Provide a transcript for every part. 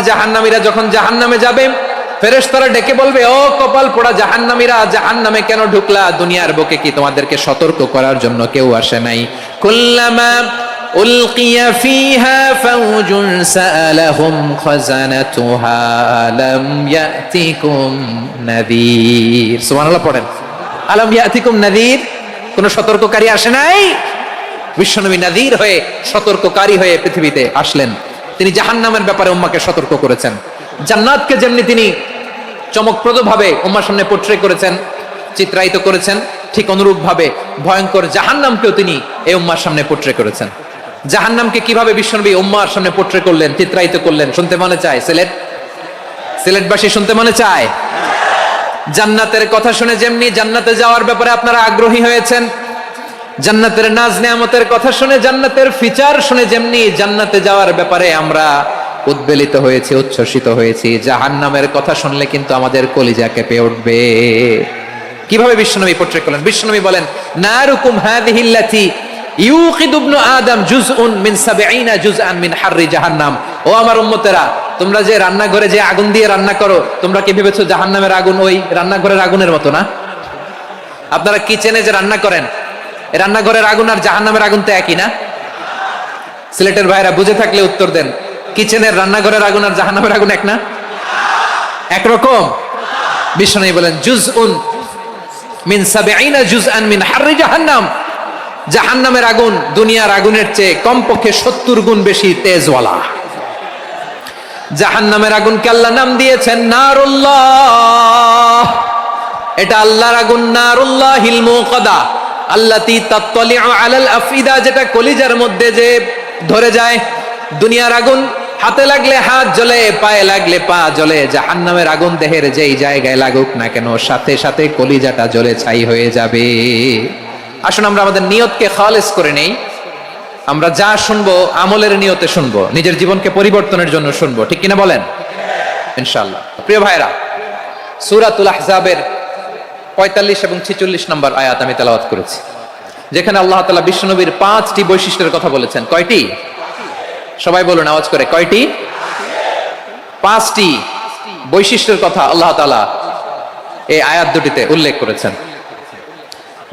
জাহান্নামীরা যখন জাহান্নামে যাবে, ফেরেশতারা ডেকে বলবে, ও কপাল পোড়া জাহান্নামীরা, জাহান্নামে কেন ঢুকলা? দুনিয়ার বুকে কি তোমাদেরকে সতর্ক করার জন্য কেউ আসে নাই? কুল্লামা উলকিয়া ফিহা ফাওজুন সাআলাহুম খাজানাতুহা আলাম ইয়াতিকুম নাযীর। সুবহানাল্লাহ পড়েন। আলাম ইয়াতিকুম নাযীর, কোন সতর্ককারী আসে নাই? বিশ্বনবী নাযীর হয়ে, সতর্ককারী হয়ে পৃথিবীতে আসলেন। তিনি জাহান্নামের ব্যাপারে উম্মাহকে সতর্ক করেছেন। জান্নাতকে যেমনি তিনি চমকপ্রদভাবে উম্মার সামনে পোট্রে করেছেন, চিত্রায়িত করেছেন, ঠিক অনুরূপ ভাবে ভয়ঙ্কর জাহান্নামকেও তিনি এই উম্মার সামনে পোট্রে করেছেন। জাহান্নামকে কিভাবে বিশ্বনবী উম্মার সামনে পোট্রে করলেন, চিত্রায়িত করলেন, শুনতে মনে চায়? সিলেটবাসী শুনতে মনে চায়? জান্নাতের কথা শুনে যেমনি জান্নাতে যাওয়ার ব্যাপারে আপনারা আগ্রহী হয়েছেন, জান্নাতের নাজ নেয়ামতের কথা শুনে, জান্নাতের ফিচার শুনে যেমনি জান্নাতে যাওয়ার ব্যাপারে আমরা উদ্বেলিত হয়েছি, উচ্ছ্বসিত হয়েছি, জাহান্নামের কথা শুনলে কিন্তু আমাদের কলিজা কেঁপে উঠবে। কিভাবে বিশ্বনবী পোট্রে করলেন? বিশ্বনবী বলেন, নারুকুম হাযিহিল্লাতী ইউকিদু ইবনু আদম জুজউন মিন ৭০ জুজআন মিন হাররি জাহান্নাম। ও আমার উম্মতেরা, তোমরা যে রান্নাঘরে যে আগুন দিয়ে রান্না করো, তোমরা কি ভেবেছো জাহান্নামের আগুন ওই রান্নাঘরের আগুনের মতো না? আপনারা কিচেনে যে রান্না করেন, রান্নাঘরের আগুন আর জাহান্নামের আগুন তো একই না? সিলেটের ভাইরা বুঝে থাকলে উত্তর দেন। কিচেনের রান্নাঘরের আগুন আর জাহান্নামের আগুন এক না? একরকম? বিশ্বনবী বলেন, জুজউন মিন ৭০ জুজআন মিন হাররি জাহান্নাম। জাহান্নামের আগুন দুনিয়ার আগুনের চেয়ে কমপক্ষে ৭০ গুণ বেশি তেজওয়ালা। জাহান্নামের আগুনকে আল্লাহ নাম দিয়েছেন নারুল্লাহ। এটা আল্লাহর আগুন, নারুল্লাহিল মুকাদা আল্লাতী তাত্তালিউ আলাল আফিদা, যেটা কলিজার মধ্যে যে ধরে যায়। দুনিয়ার আগুন হাতে লাগলে হাত জ্বলে, পায়ে লাগলে পা জ্বলে। জাহান্নামের আগুন দেহের যেই জায়গায় লাগুক না কেন, সাথে সাথে কলিজাটা জ্বলে ছাই হয়ে যাবে। আসুন আমরা আমাদের নিয়তকে খালেস করে নেই। আমরা যা শুনবো আমলের নিয়তে শুনবো, নিজের জীবনকে পরিবর্তনের জন্য শুনবো, ঠিক কিনা বলেন? ইনশাআল্লাহ। প্রিয় ভাইরা, সূরাতুল আহজাবের ৪৫ এবং ৪৬ নম্বর আয়াত আমি তেলাওয়াত করেছি, যেখানে আল্লাহ তাআলা বিশ্বনবীর ৫টি বৈশিষ্ট্যের কথা বলেছেন। কয়টি? সবাই বলুন আওয়াজ করে, কয়টি? ৫টি বৈশিষ্ট্যের কথা আল্লাহ তাআলা এই আয়াত দুটিতে উল্লেখ করেছেন।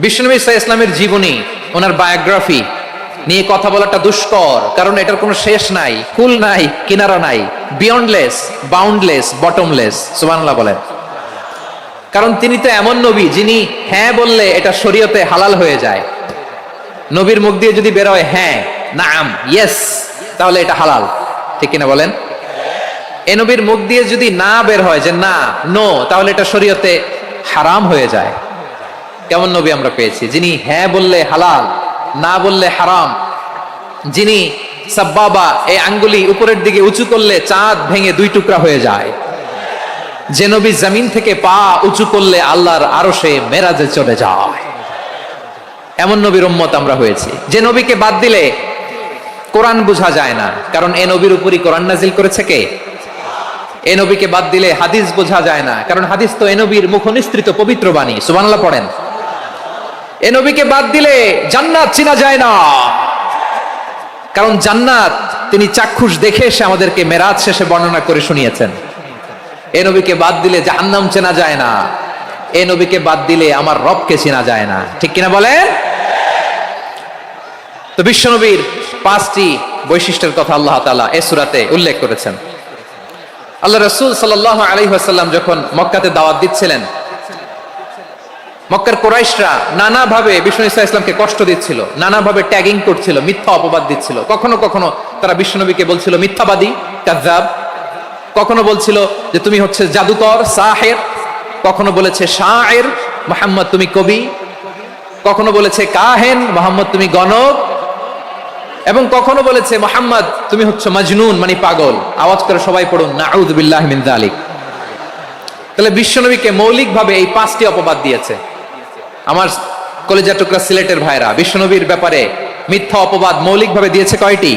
বিশ্বনবী সাল্লাল্লাহু আলাইহি ওয়াসাল্লামের জীবনী, ওনার বায়োগ্রাফি নিয়ে কথা বলাটা দুষ্কর, কারণ এটার কোনো শেষ নাই, কুল নাই, কিনারা নাই, বিয়ন্ডলেস, বাউন্ডলেস, বটমলেস। সুবহানাল্লাহ বলেন। কারণ তিনি তো এমন নবী যিনি হ্যাঁ বললে এটা শরীয়তে হালাল হয়ে যায়। নবীর মুখ দিয়ে যদি বের হয় হ্যাঁ, নাম, ইয়েস, তাহলে এটা হালাল, ঠিক কিনা বলেন? এ নবীর মুখ দিয়ে যদি না বের হয় যে না, নো, তাহলে এটা শরীয়তে হারাম হয়ে যায়। কেমন নবী আমরা পেয়েছি, যিনি হ্যাঁ বললে হালাল, না বললে হারাম, যিনি সাব্বাবা, এই আঙ্গুলি উপরের দিকে উঁচু করলে চাঁদ ভেঙে 2 টুকরা হয়ে যায়, যে নবী জমিন থেকে পা উঁচু করলে আল্লাহর আরশে মেরাজে চলে যায়। এমন নবীর উম্মত আমরা হয়েছি। যে নবীকে বাদ দিলে কোরআন বোঝা যায় না, কারণ এ নবীর উপরই কোরআন নাজিল করেছে কে? এ নবীকে বাদ দিলে হাদিস বোঝা যায় না, কারণ হাদিস তো এ নবীর মুখনিসৃত পবিত্র বাণী। সুবহানাল্লাহ পড়েন। এ নবীকে বাদ দিলে জান্নাত চিনা যায় না, কারণ জান্নাত তিনি চাক্ষুষ দেখে এসে আমাদেরকে মেরাজ শেষে বর্ণনা করে শুনিয়েছেন। এ নবীকে বাদ দিলে জাহান্নাম চেনা যায় না, এ নবীকে বাদ দিলে আমার রবকে চেনা যায় না, ঠিক কিনা বলেন? তো বিশ্বনবীর 5টি বৈশিষ্ট্যের কথা আল্লাহ তাআলা এই সূরাতে উল্লেখ করেছেন। আল্লাহ রাসূল সাল্লাল্লাহু আলাইহি ওয়াসাল্লাম যখন মক্কাতে দাওয়াত দিচ্ছিলেন, মক্কার কুরাইশরা নানাভাবে বিষ্ণু ইসা ইসলামকে কষ্ট দিচ্ছিল, নানাভাবে ট্যাগিং করছিল, মিথ্যা অপবাদ দিচ্ছিল। কখনো কখনো তারা বিশ্বনবীকে বলছিল মিথ্যাবাদী, কাযযাব। কখনো বলছিল যে তুমি হচ্ছে জাদুকর, সাহের। কখনো বলেছে শায়ের, মুহাম্মদ তুমি কবি। কখনো বলেছে কাহেন, মুহাম্মদ তুমি গণক। এবং কখনো বলেছে মুহাম্মদ তুমি হচ্ছে মাজনুন, মানে পাগল। আওয়াজ করে সবাই পড়ুন, নাউযু বিল্লাহি মিন যালিক। তাহলে বিশ্বনবীকে মৌলিকভাবে এই 5টি অপবাদ দিয়েছে। আমার কলেজা টুকরা সিলেটের ভাইরা, বিশ্বনবীর ব্যাপারে মিথ্যা অপবাদ মৌলিকভাবে দিয়েছে কয়টি?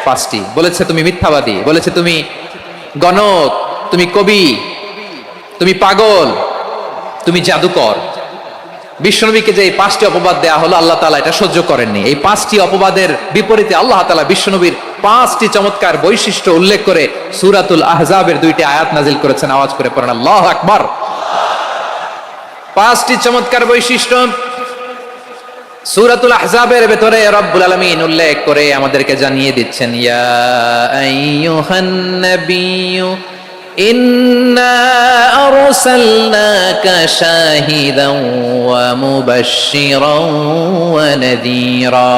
5টি। বলেছে তুমি মিথ্যাবাদী, বলেছে তুমি গণক, তুমি কবি, তুমি পাগল, তুমি জাদুকর। বিশ্বনবীকে যে এই 5টি অপবাদ দেয়া হলো, আল্লাহ তাআলা এটা সহ্য করেননি। এই 5টি অপবাদের বিপরীতে আল্লাহ তাআলা বিশ্বনবীর 5টি চমৎকার বৈশিষ্ট্য উল্লেখ করে সূরাতুল আহজাবের 2টি আয়াত নাজিল করেছেন। আওয়াজ করে পড়েন আল্লাহু আকবার। 5টি চমৎকার বৈশিষ্ট্য সূরাতুল আহজাবের ভেতরে রব্বুল আলামিন উল্লেখ করে আমাদেরকে জানিয়ে দিচ্ছেন, ইয়া আইয়ুহান নাবিয়্যু ইন্না আরসালনাকা শাহিদান ওয়া মুবাশশিরান ওয়া নাযীরা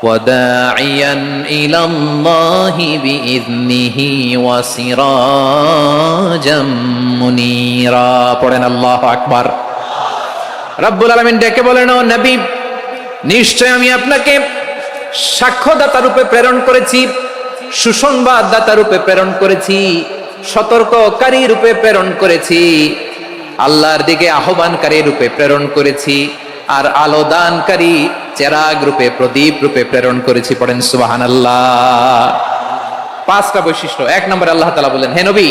ওয়া দাঈয়ান ইলাল্লাহি বিইذনিহি ওয়া সিরাজাম মুনীরা। পড়েন আল্লাহু আকবার। রব্বুল আলামিন ডেকে বলেন, ও নবী, নিশ্চয় আমি আপনাকে সাক্ষ্যদাতা রূপে প্রেরণ করেছি, সুসংবাদদাতা রূপে প্রেরণ করেছি, সতর্ককারী রূপে প্রেরণ করেছি, আল্লাহর দিকে আহ্বানকারী রূপে প্রেরণ করেছি, আর আলো দানকারী চেরাগ রূপে, প্রদীপ রূপে প্রেরণ করেছি। পড়েন সুবহানাল্লাহ। 5টা বৈশিষ্ট্য। 1 নম্বরে আল্লাহ তাআলা বলেন, হে নবী,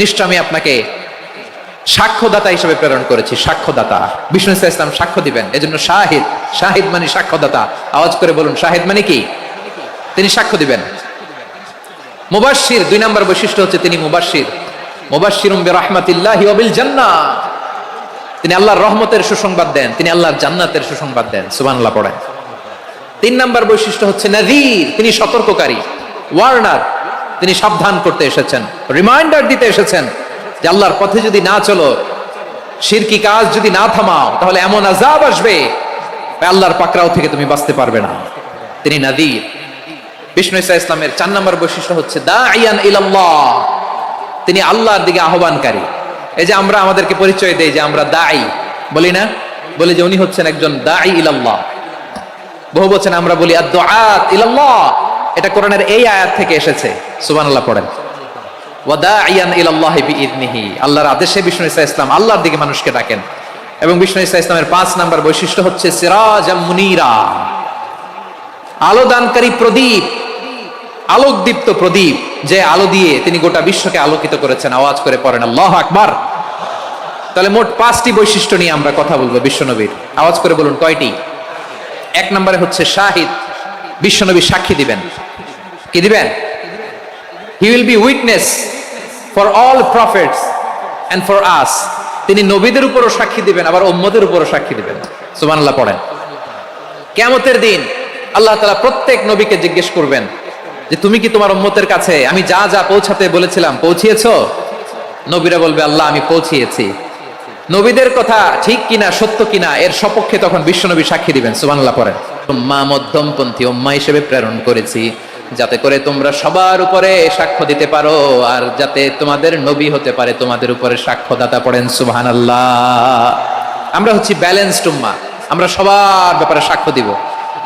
নিশ্চয় আমি আপনাকে সাক্ষ্যদাতা হিসেবে প্রেরণ করেছি। সাক্ষ্যদাতা, বিষ্ণু ইসলাম সাক্ষ্য দিবেন, এজন্য শাহিদ। শাহিদ মানে সাক্ষ্যদাতা। আওয়াজ করে বলুন, শাহিদ মানে কি? তিনি সাক্ষ্য দিবেন। মুবাশশির, 2 নম্বর বৈশিষ্ট্য হচ্ছে তিনি মুবাশশির। মুবাশশিরুম বিরাহমাতিল্লাহি ওয়া বিল জান্নাহ, তিনি আল্লাহর রহমতের সুসংবাদ দেন, তিনি আল্লাহর জান্নাতের সুসংবাদ দেন। সুবহানাল্লাহ পড়েন। 3 নম্বর বৈশিষ্ট্য হচ্ছে নাযীর, তিনি সতর্ককারী, ওয়ার্নার, তিনি সাবধান করতে এসেছেন, রিমাইন্ডার দিতে এসেছেন যে আল্লাহর পথে যদি না চলো, শিরকি কাজ যদি না থামাও, তাহলে এমন আযাব আসবে আল্লাহর পাকড়াও থেকে তুমি বাঁচতে পারবে না। তিনি নাযীর। বিষ্ণু ঈসা ইসলামের 4 নম্বর বৈশিষ্ট্য হচ্ছে দাঈয়ান ইলাল্লাহ, তিনি আল্লাহর দিকে আহ্বানকারী। এই যে আমরা আমাদেরকে পরিচয় দেই যে আমরা দাঈ, বলি না? বলি যে উনি হচ্ছেন একজন দাঈ ইলাল্লাহ। বহু বচনে আমরা বলি আদ-দুআত ইলাল্লাহ। এটা কোরআনের এই আয়াত থেকে এসেছে। সুবহানাল্লাহ পড়েন। ওয়া দাঈয়ান ইলাল্লাহি বিইذনিহি, আল্লাহর আদেশে বিষ্ণু ঈসা ইসলাম আল্লাহর দিকে মানুষকে ডাকেন। এবং বিষ্ণু ঈসা ইসলামের 5 নম্বর বৈশিষ্ট্য হচ্ছে সিরাজাম মুনীরা, আলো দানকারী প্রদীপ, আলোকদীপ্ত প্রদীপ, যে আলো দিয়ে তিনি গোটা বিশ্বকে আলোকিত করেছেন। আওয়াজ করে পড়েন আল্লাহু আকবার। তাহলে মোট 5টি বৈশিষ্ট্য নিয়ে আমরা কথা বলবো বিশ্বনবীর। আওয়াজ করে বলুন কয়টি? 1 নম্বরে হচ্ছে শাহিদ, বিশ্বনবী সাক্ষী দিবেন। কি দিবেন? He will be witness for all prophets and for us, তিনি নবীদের উপরও সাক্ষী দিবেন, আবার উম্মতের উপরও সাক্ষী দিবেন। সুবহানাল্লাহ পড়েন। কিয়ামতের দিন আল্লাহ তাআলা প্রত্যেক নবীকে জিজ্ঞেস করবেন যে তুমি কি তোমার উম্মতের কাছে আমি যা যা পৌঁছাতে বলেছিলাম পৌঁছিয়েছো? নবীরা বলবে আল্লাহ আমি পৌঁছিয়েছি। নবীদের কথা ঠিক কিনা, সত্য কিনা, এর সপক্ষে তখন বিশ্বনবী সাক্ষী দিবেন। সুবহানাল্লাহ পড়েন। উম্মাহ মধ্যমপন্থী উম্মাহ হিসেবে প্রেরণ করেছি, যাতে করে তোমরা সবার উপরে সাক্ষ্য দিতে পারো, আর যাতে তোমাদের নবী হতে পারে তোমাদের উপরে সাক্ষ্যদাতা। পড়েন সুবহানাল্লাহ। আমরা হচ্ছি ব্যালেন্সড উম্মাহ, আমরা সবার ব্যাপারে সাক্ষ্য দিব,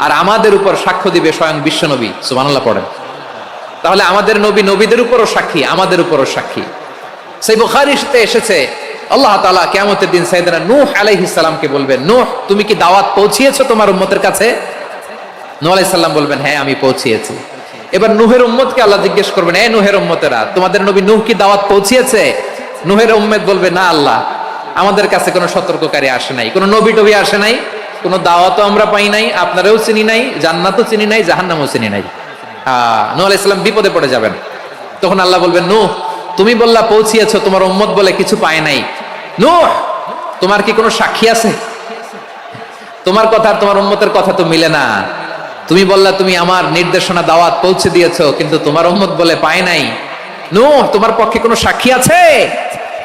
আর আমাদের উপর সাক্ষ্য দিবে স্বয়ং বিশ্বনবী। সুবহানাল্লাহ পড়েন। তাহলে আমাদের নবী নবীদের উপরও সাক্ষী, আমাদের উপরও সাক্ষী। সেই বুখারীতে এসেছে আল্লাহ তাআলা কিয়ামতের দিন সাইয়েদনা নূহ আলাইহিস সালামকে বলবেন, নূহ তুমি কি দাওয়াত পৌঁছিয়েছো তোমার উম্মতের কাছে? নূহ আলাইহিস সালাম বলবেন হ্যাঁ আমি পৌঁছিয়েছি। এবার নূহের উম্মতকে আল্লাহ জিজ্ঞেস করবেন, এ নূহের উম্মতেরা, তোমাদের নবী নূহ কি দাওয়াত পৌঁছিয়েছে? নূহের উম্মত বলবে না আল্লাহ, আমাদের কাছে কোনো সতর্ককারী আসে নাই, কোনো নবী টবি আসে নাই, কোনো দাওয়াতও আমরা পাই নাই, আপনারাও চিনি নাই, জান্নাতও চিনি নাই, জাহান্নামও চিনি নাই। নূহ আলাইহিস সালাম বিপদে পড়ে যাবেন। তখন আল্লাহ বলবেন, নূহ তুমি বললা পৌঁছিয়েছো, তোমার উম্মত বলে কিছু পায় নাই। নূহ তোমার কি কোনো সাক্ষী আছে? তোমার কথা আর তোমার উম্মতের কথা তো মিলে না। তুমি বললা তুমি আমার নির্দেশনা দাওয়াত পৌঁছে দিয়েছো, কিন্তু তোমার উম্মত বলে পায় নাই। নূহ তোমার পক্ষে কোনো সাক্ষী আছে?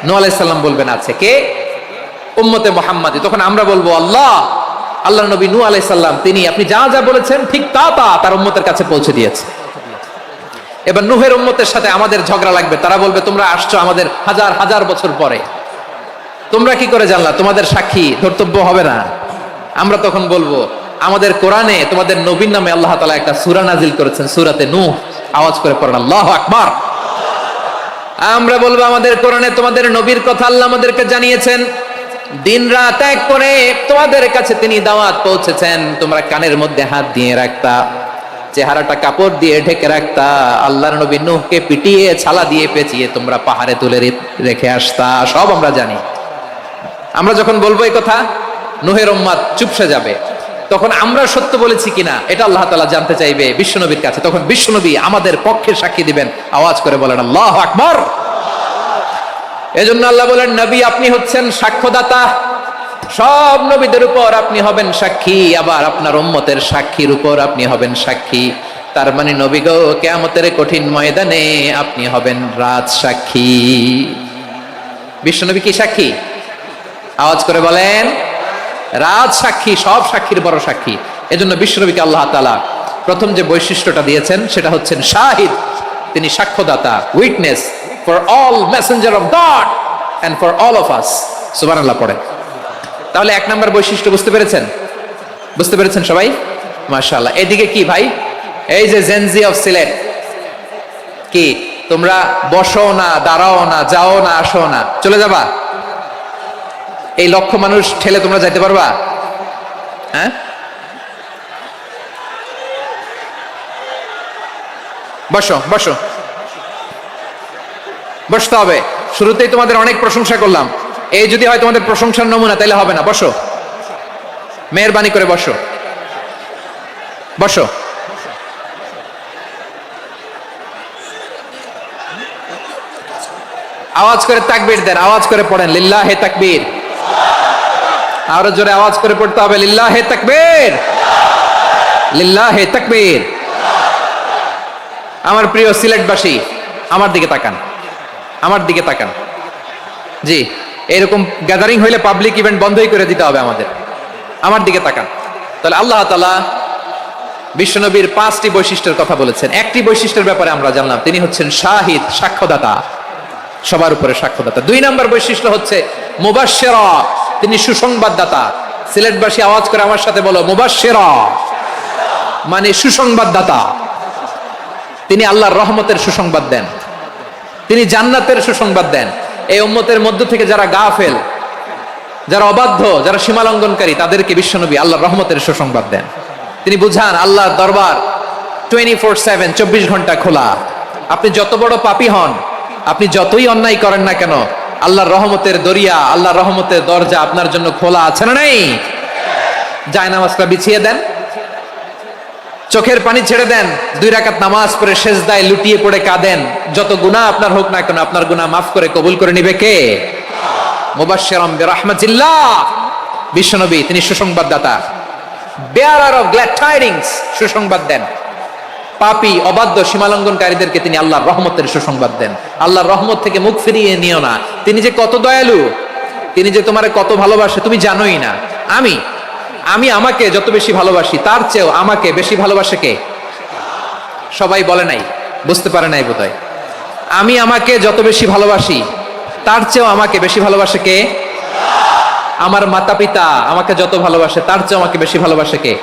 নূহ আলাইহিস সালাম বলবেন আছে। কে? উম্মতে মুহাম্মাদি। তখন আমরা বলবো আল্লাহ, আল্লাহর নবী নূহ আলাইহিস সালাম তিনি আপনি যা যা বলেছেন ঠিক তা তা তার উম্মতের কাছে পৌঁছে দিয়েছে। এবার নূহের উম্মতের সাথে আমাদের ঝগড়া লাগবে। তারা বলবে তোমরা আসছো আমাদের হাজার হাজার বছর পরে, তোমরা কি করে জানলা? তোমাদের সাক্ষী ধর্তব্য হবে না? আমরা তখন বলবো আমাদের কোরআনে তোমাদের নবীর নামে আল্লাহ তাআলা একটা সূরা নাজিল করেছেন, সূরাতে নূহ। আওয়াজ করে পড়েন আল্লাহু আকবার। আমরা বলবো আমাদের কোরআনে তোমাদের নবীর কথা আল্লাহ আমাদেরকে জানিয়েছেন, দিন রাত এক করে তোমাদের কাছে তিনি দাওয়াত পৌঁছেছেন। তোমরা কানের মধ্যে হাত দিয়ে রাখতা, চেহারাটা কাপড় দিয়ে ঢেকে রাখতা, আল্লাহর নবী নূহকে পিটিয়ে ছালা দিয়ে পেঁচিয়ে তোমরা পাহাড়ে তুলে রেখে আসতা, সব আমরা জানি। আমরা যখন বলবো এই কথা, নূহের উম্মত চুপসে যাবে, তখন আমরা সত্য বলেছি কিনা এটা আল্লাহ তাআলা জানতে চাইবে বিশ্বনবীর কাছে। তখন বিশ্বনবী আমাদের পক্ষে সাক্ষী দিবেন, আওয়াজ করে বলেন আল্লাহু আকবার। এজন্য আল্লাহ বলেন, নবী আপনি হচ্ছেন সাক্ষ্যদাতা, সব নবীদের উপর আপনি হবেন সাক্ষী, আবার আপনার উম্মতের সাক্ষীর উপর আপনি হবেন সাক্ষী। তার মানে নবী গো, কিয়ামতের কঠিন ময়দানে আপনি হবেন রাজ সাক্ষী। বিশ্বনবী কি সাক্ষী? আওয়াজ করে বলেন রাজ সাক্ষী, সব সাক্ষীর বড় সাক্ষী। এজন্য বিশ্বনবীকে আল্লাহ তাআলা প্রথম যে বৈশিষ্ট্যটা দিয়েছেন সেটা হচ্ছেন শাহিদ। তিনি সাক্ষ্যদাতা, witness for all messenger of God and for all of us. সুবহানাল্লাহ পড়েন। তাহলে এক নাম্বার বৈশিষ্ট্য বুঝতে পেরেছেন? বুঝতে পেরেছেন সবাই? মাশাআল্লাহ। এদিকে কি ভাই, এই যে জেনজি অফ সিলেট, কি তোমরা বসো না, দাঁড়াও না, যাও না, আসো না, চলে যাবা? এই লক্ষ মানুষ ঠেলে তোমরা যাইতে পারবা? হ্যাঁ, বসো বসো, বসতে হবে। শুরুতেই তোমাদের অনেক প্রশংসা করলাম, এই যদি হয় তোমাদের প্রশংসার নমুনা, তাইলে হবে না। বসো, মেহেরবানি করে বসো, বসো। আওয়াজ করে তাকবীর দেন, আওয়াজ করে পড়েন লিল্লাহে তাকবীর। আরো জোরে আওয়াজ করে পড়তে হবে লিল্লাহে তাকবীর, লিল্লাহে তাকবীর। আমার প্রিয় সিলেটবাসী, আমার দিকে তাকান, আমার দিকে তাকান। জি, এরকম গ্যাদারিং হইলে পাবলিক ইভেন্ট বন্ধই করে দিতে হবে আমাদের। আমার দিকে তাকান। তাহলে আল্লাহ তাআলা বিশ্বনবীর 5টি বৈশিষ্ট্যের কথা বলেছেন। একটি বৈশিষ্ট্যের ব্যাপারে আমরা জানলাম, তিনি হচ্ছেন শাহিদ, সাক্ষ্যদাতা, সবার উপরে সাক্ষ্যদাতা। 2 নম্বর বৈশিষ্ট্য হচ্ছে মুবাশশিরা, তিনি সুসংবাদদাতা। সিলেটবাসী আওয়াজ করে আমার সাথে বলো মুবাশশিরা, মানে সুসংবাদদাতা। তিনি আল্লাহর রহমতের সুসংবাদ দেন, তিনি জান্নাতের সুসংবাদ দেন। এই উম্মতের মধ্য থেকে যারা গাফেল, যারা অবাধ্য, যারা সীমালঙ্ঘনকারী, তাদেরকে বিশ্বনবী আল্লাহর রহমতের সুসংবাদ দেন। তিনি বুঝান আল্লাহর দরবার 24/7, 24 ঘন্টা খোলা। আপনি যত বড় পাপী হন, আপনি যতই অন্যায় করেন না কেন, আল্লাহর রহমতের দরিয়া, আল্লাহর রহমতের দরজা আপনার জন্য খোলা আছে না নেই? জায়নামাজটা বিছিয়ে দেন, চোখের পানি ছেড়ে দেন, 2 রাকাত নামাজ পড়ে সেজদায় লুটিয়ে পড়ে কাঁদেন। যত গুনাহ আপনার হোক না কেন, আপনার গুনাহ মাফ করে কবুল করে নিবে কে? মুবাশশিরাম বিরাহমাতিল্লাহ। বিশ্বনবী তিনি সুসংবাদদাতা, বেয়ারার অফ গ্ল্যাড টাইডিংস, সুসংবাদ দেন। পাপী, অবাধ্য, সীমালঙ্ঘনকারীদেরকে তিনি আল্লাহর রহমতের সুসংবাদ দেন। আল্লাহর রহমত থেকে মুখ ফিরিয়ে নিও না। তিনি যে কত দয়ালু, তিনি যে তোমারে কত ভালোবাসে তুমি জানোই না। আমি আমাকে যত বেশি ভালোবাসি, তার চেয়েও আমাকে বেশি ভালোবাসে কে? সবাই বলে নাই, বুঝতে পারে নাই বোধহয়। আমি আমাকে যত বেশি ভালোবাসি, তার চেয়েও আমাকে বেশি ভালোবাসে কে? আমার মাতা পিতা আমাকে যত ভালোবাসে, তার চেয়েও আমাকে বেশি ভালোবাসে কে?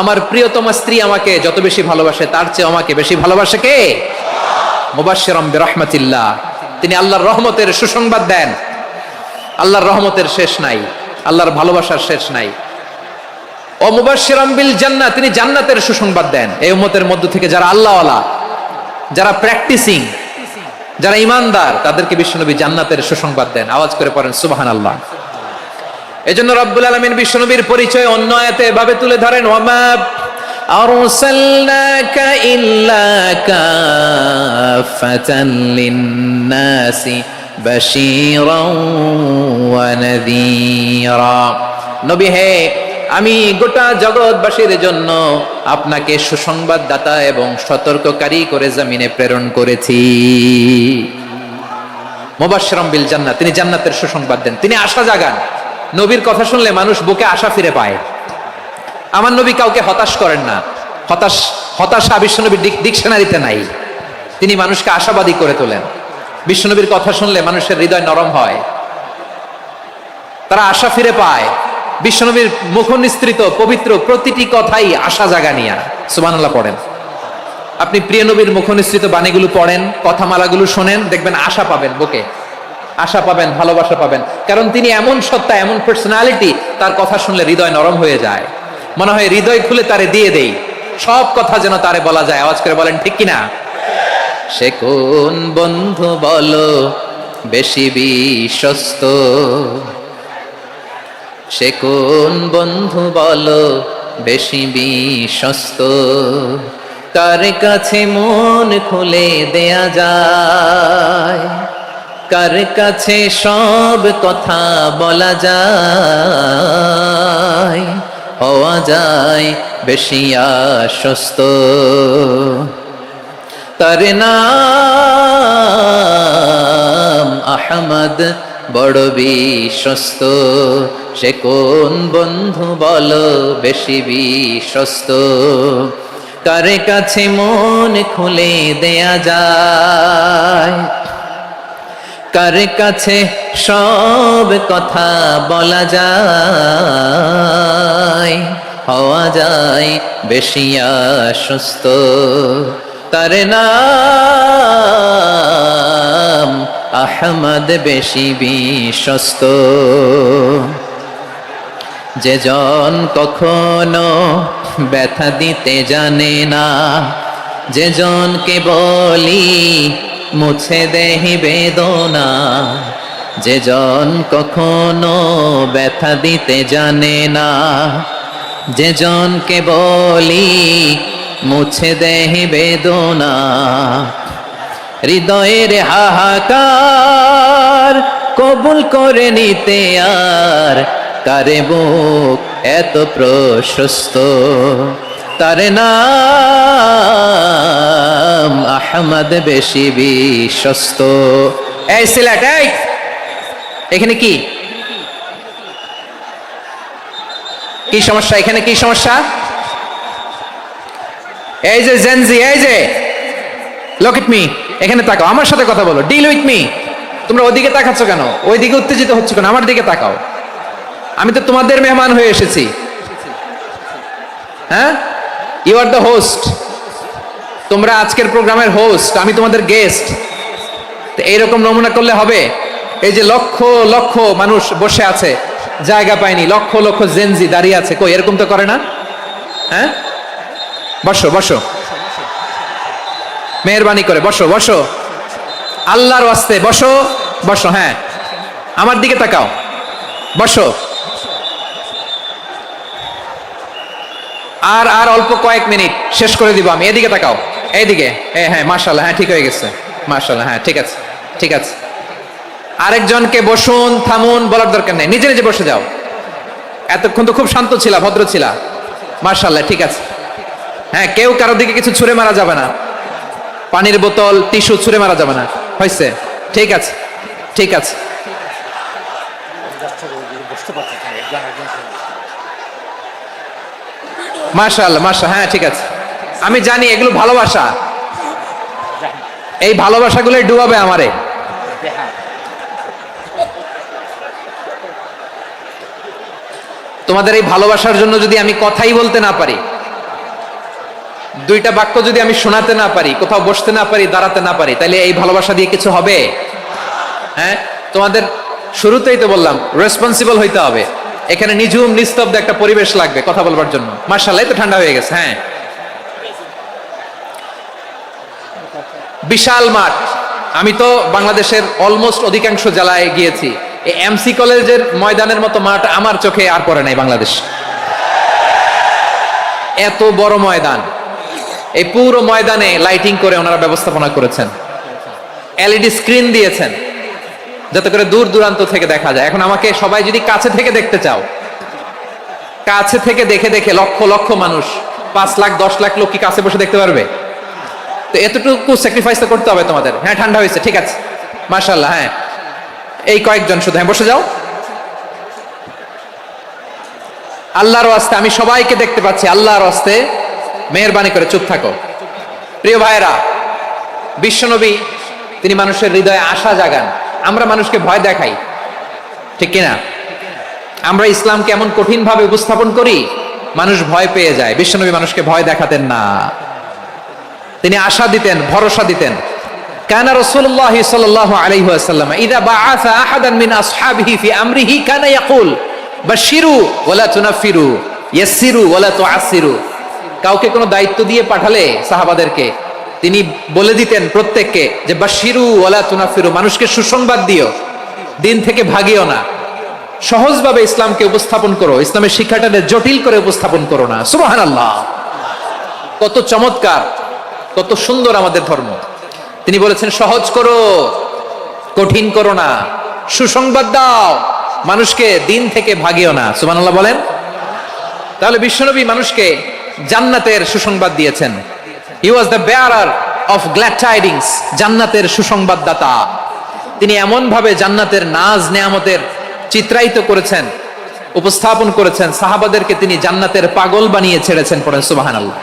আমার প্রিয়তমা স্ত্রী আমাকে যত বেশি ভালোবাসে, তার চেয়ে আমাকে বেশি ভালোবাসে কে? মুবাশশিরাম বিরাহমাতিল্লাহ, তিনি আল্লাহর রহমতের সুসংবাদ দেন। আল্লাহর রহমতের শেষ নাই, আল্লাহর ভালোবাসার শেষ নাই। ও মুবাশশিরাম বিল জান্নাহ, তিনি জান্নাতের সুসংবাদ দেন। এই উম্মতের মধ্য থেকে যারা আল্লাহওয়ালা, যারা প্র্যাকটিসিং, যারা ইমানদার, তাদেরকে বিশ্বনবী জান্নাতের সুসংবাদ দেন। আওয়াজ করে পড়েন সুবহানাল্লাহ। এজন্য রব্বুল আলামিন বিশ্বনবীর পরিচয় অন্য আয়াতে এভাবে তুলে ধরেন, ওয়ামা আরসালনাকা ইল্লা কাফাতান লিন-নাসি বাশীরাও ওয়া নাযীরা। নবী হে, আমি গোটা জগৎবাসীর জন্য আপনাকে সুসংবাদদাতা এবং সতর্ককারী করে জমিনে প্রেরণ করেছি। মুবাশশিরাম বিল জান্নাহ, তিনি জান্নাতের সুসংবাদ দেন, তিনি আশা জাগান। নবীর কথা শুনলে মানুষ বুকে আশা ফিরে পায়। আমার নবী কাউকে হতাশ করেন না। হতাশা বিশ্বনবীর ডিকশনারিতে নাই। তিনি মানুষকে আশাবাদী করে তোলেন। বিশ্বনবীর কথা শুনলে মানুষের হৃদয় নরম হয়, তারা আশা ফিরে পায়। বিশ্বনবীর মুখ নিঃসৃত পবিত্র প্রতিটি কথাই আশা জাগানিয়া। সুবহানাল্লাহ পড়েন। আপনি প্রিয় নবীর মুখ নিঃসৃত বাণীগুলো পড়েন, কথামালাগুলো শোনেন, দেখবেন আশা পাবেন, বুকে আশা পাবেন, ভালোবাসা পাবেন। কারণ তিনি এমন সত্তা, এমন পার্সোনালিটি, তার কথা শুনলে হৃদয় নরম হয়ে যায়। মনে হয় হৃদয় খুলে তারে দিয়ে দেই, সব কথা যেন তারে বলা যায়। আওয়াজ করে বলেন ঠিক কিনা? সে কোন বন্ধু বলো বেশি বিশ্বস্ত, সে কোন বন্ধু বলো বেশি বিশ্বস্ত, কার কাছে মন খুলে দেয়া যায়, কার কাছে সব কথা বলা যায়, হওয়া যায় বেশি আশ্বস্ত। তার নাম আহমদ, বড় বিশ্বস্ত। সে কোন বন্ধু বলো বেশি বিশ্বস্ত, কার কাছে মন খুলে দেয়া যায়, কার কাছে সব কথা বলা যায়, হওয়া যায় বেশি আশ্বস্ত। তার নাম আহমদ, বেশি বিশ্বস্ত। যে জন কখনো ব্যথা দিতে জানে না, যে জনকে বলি মুছে দেহি বেদনা, যে জন কখনো ব্যথা দিতে জানে না, যে জনকে বলি মুছে দেহি বেদনা, হৃদয়ের হাহাকার কবুল করে নিতে আর কারে বুক এত প্রশস্ত। তার নাম আহমদ, বেশি বিশ্বস্ত। এই সিলেট, এই এখানে কি কি সমস্যা? এখানে কি সমস্যা? এই যে জেনজি, এই যে লুক এট মি, এখানে তাকাও, আমার সাথে কথা বলো, ডিল উইথ মি। তোমরা ওদিকে তাকাচ্ছ কেন? ওইদিকে উত্তেজিত হচ্ছ কেন? আমার দিকে তাকাও। আমি তো তোমাদের মেহমান হয়ে এসেছি। হ্যাঁ, ইউ আর দ্য হোস্ট। তোমরা আজকের প্রোগ্রামের হোস্ট, আমি তোমাদের গেস্ট। তো এইরকম নমুনা করলে হবে? এই যে লক্ষ লক্ষ মানুষ বসে আছে, জায়গা পায়নি, লক্ষ লক্ষ জেনজি দাঁড়িয়ে আছে, কই এরকম তো করে না? হ্যাঁ, বসো বসো, মেহরবানি করে বসো বসো, আল্লাহর ওয়াস্তে বসো বসো। হ্যাঁ, আমার দিকে তাকাও, বসো। আর আর অল্প কয়েক মিনিট, শেষ করে দিব আমি। এদিকে তাকাও, এইদিকে। হ্যাঁ, মাশাআল্লাহ, হ্যাঁ ঠিক হয়ে গেছে, মাশাআল্লাহ, হ্যাঁ ঠিক আছে, ঠিক আছে। আরেকজনকে বসুন, থামুন বলার দরকার নেই, নিজে নিজে বসে যাও। এতক্ষণ তো খুব শান্ত ছিলা, ভদ্র ছিলা, মাশাআল্লাহ, ঠিক আছে। হ্যাঁ, কেউ কারোর দিকে কিছু ছুঁড়ে মারা যাবে না, পানির বোতল, টিস্যু ছুঁড়ে মারা যাবে না, হয়েছে? ঠিক আছে, ঠিক আছে। মাশাআল্লাহ, মাশাআল্লাহ, হ্যাঁ ঠিক আছে। আমি জানি এগুলো ভালোবাসা, এই ভালোবাসাগুলোই ডুবাবে আমারে। তোমাদের এই ভালোবাসার জন্য যদি আমি কথাই বলতে না পারি, দুইটা বাক্য যদি আমি শোনাতে না পারি, কোথাও বসতে না পারি, দাঁড়াতে না পারি, তাহলে এই ভালোবাসা দিয়ে কিছু হবে? হ্যাঁ, তোমাদের শুরুতেই তো বললাম রেসপন্সিবল হইতে হবে। এখানে নিঝুম নিস্তব্ধ একটা পরিবেশ লাগবে কথা বলবার জন্য। মাশাআল্লাহ, তো ঠান্ডা হয়ে গেছে। হ্যাঁ, বিশাল মাঠ। আমি তো বাংলাদেশের অলমোস্ট অধিকাংশ জেলায় গিয়েছি, এই এমসি কলেজের ময়দানের মতো মাঠ আমার চোখে আর পড়ে নাই বাংলাদেশ। এত বড় ময়দান, এই পুরো ময়দানে লাইটিং করে ওনারা ব্যবস্থাপনা করেছেন, এলইডি স্ক্রিন দিয়েছেন যাতে করে দূর দূরান্ত থেকে দেখা যায়। এখন আমাকে সবাই যদি কাছে থেকে দেখতে চাও, কাছে থেকে দেখে দেখে লক্ষ লক্ষ মানুষ, 5 লাখ 10 লাখ লোক কি কাছে বসে দেখতে পারবে? তো এতটুকু স্যাক্রিফাইস তো করতে হবে তোমাদের। হ্যাঁ, ঠান্ডা হয়েছে, ঠিক আছে, মাশাআল্লাহ। হ্যাঁ, এই কয়েকজন শুধু, হ্যাঁ বসে যাও। আল্লাহর ওয়াস্তে আমি সবাইকে দেখতে পাচ্ছি, আল্লাহর ওয়াস্তে মেহেরবানি করে চুপ থাকো। প্রিয় ভাইয়েরা, বিশ্বনবী তিনি মানুষের হৃদয়ে আশা জাগান। আমরা মানুষকে ভয় দেখাই, ঠিক কিনা? আমরা ইসলামকে এমন কঠিন ভাবে উপস্থাপন করি, মানুষ ভয় পেয়ে যায়। বিশ্বনবী মানুষকে ভয় দেখাতেন না, তিনি আশা দিতেন, ভরসা দিতেন। কানা রাসূলুল্লাহ সাল্লাল্লাহু আলাইহি ওয়াসাল্লাম ইযা বাআসা আহাদান মিন আসহাবিহি ফি আমরিহি কানা ইয়াকুল বাশিরু ওয়ালা তুনাফিরু, ইয়াসসিরু ওয়ালা তুআসসিরু। কাউকে কোনো দায়িত্ব দিয়ে পাঠালে সাহাবাদেরকে তিনি বলে দিতেন প্রত্যেককে যে বাশিরু ওয়ালা তুনাফিরু, মানুষকে সুসংবাদ দিও, দিন থেকে ভাগিও না। সহজভাবে ইসলামকে উপস্থাপন করো, ইসলামের শিক্ষাটাকে জটিল করে উপস্থাপন করো না। সুবহানাল্লাহ, কত চমৎকার, কত সুন্দর আমাদের ধর্ম। তিনি বলেছেন সহজ করো, কঠিন করো না, সুসংবাদ দাও, মানুষকে দিন থেকে ভাগিও না। সুবহানাল্লাহ বলেন। তাহলে বিশ্বনবী মানুষকে জান্নাতের সুসংবাদ দিয়েছেন। He was the bearer of glad tidings, জান্নাতের সুসংবাদদাতা। তিনি এমন ভাবে জান্নাতের নাজ নেয়ামতের চিত্রায়িত করেছেন, উপস্থাপন করেছেন, সাহাবাদেরকে তিনি জান্নাতের পাগল বানিয়ে ছেড়েছেন। পড়েন সুবহানাল্লাহ।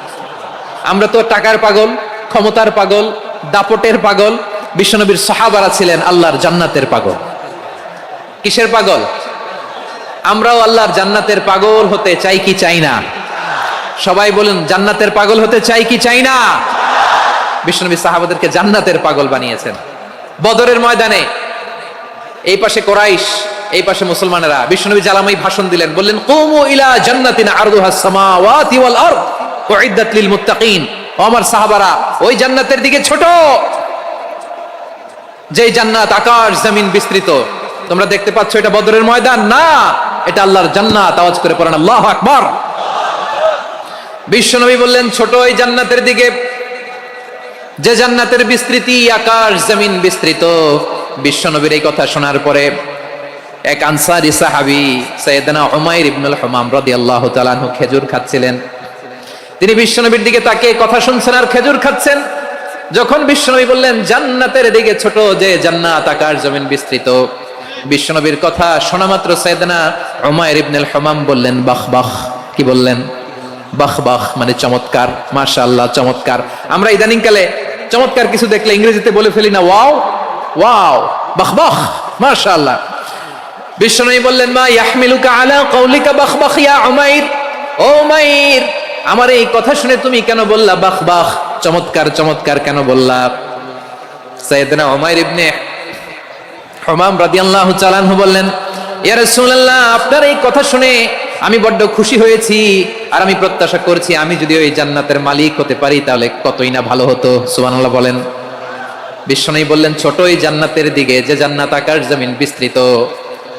আমরা তো টাকার পাগল, ক্ষমতার পাগল, দাপটের পাগল। বিশ্বনবীর সাহাবারা ছিলেন আল্লাহর জান্নাতের পাগল। কিসের পাগল? আমরাও আল্লাহর জান্নাতের পাগল হতে চাই কি চাই না? সবাই বলুন, জান্নাতের পাগল হতে চাই কি চাই না? বিশ্বনবী সাহাবাদেরকে জান্নাতের পাগল বানিয়েছেন। বদরের ময়দানে এই পাশে কোরাইশ, এই পাশে মুসলমানেরা। বিশ্বনবী জালামাই ভাষণ দিলেন, বললেন কুমু ইলা জান্নাতিন আরদুহাস সামাওয়াতি ওয়াল আরদ উইদ্দাত লিল মুত্তাকিন। ও আমার সাহাবারা, ওই জান্নাতের দিকে ছোট, যে জান্নাত আকাশ জমিন বিস্তৃত। তোমরা দেখতে পাচ্ছ এটা বদরের ময়দান না, এটা আল্লাহর জান্নাত। আওয়াজ করে পড়েন আল্লাহু আকবার। বিশ্বনবী বললেন ছোট ওই জান্নাতের দিকে, যে জান্নাতের বিস্তৃতি আকাশ জমিন বিস্তৃত। বিশ্বনবীর এই কথা শোনার পরে এক আনসারী সাহাবী সাইয়েদনা উমাইর ইবনুল হুমাম রাদিয়াল্লাহু তাআলা আনহু খেজুর খাচ্ছিলেন। তিনি বিশ্বনবীর দিকে তাকিয়ে কথা শুনছেন আর খেজুর খাচ্ছেন। যখন বিশ্বনবী বললেন জান্নাতের দিকে ছোট, যে জান্নাত আকাশ জমিন বিস্তৃত, বিশ্বনবীর কথা শোনা মাত্র সাইয়েদনা উমাইর ইবনুল হুমাম বললেন বাহ বাহ। কি বললেন? বাহ বাহ, মানে চমৎকার, মাশাআল্লাহ, চমৎকার। আমরা ইদানিং কালে চমৎকার কিছু দেখলে ইংরেজিতে বলে ফেলি না ওয়াও ওয়াও, বাহ বাহ, মাশাআল্লাহ। বিশ্বনবী বললেন মা ইয়াহমিলুকা আলা কওলিকা বাহ বাহ ইয়া উমাইর। ও উমাইর, আমার এই কথা শুনে তুমি কেন বললা বাহ বাহ, চমৎকার চমৎকার কেন বললা? সাইয়েদনা উমাইর ইবনে হুমাম রাদিয়াল্লাহু তাআলা আনহু বললেন ইয়া রাসূলুল্লাহ, আপনার এই কথা শুনে আমি বড্ড খুশি হয়েছি, আর আমি প্রত্যাশা করছি আমি যদি ওই জান্নাতের মালিক হতে পারি তাহলে কতই না ভালো হতো। সুবহানাল্লাহ বলেন। বিশ্বনবী বললেন ছোট ওই জান্নাতের দিকে, যে জান্নাত আকাশ জমিন বিস্তৃত।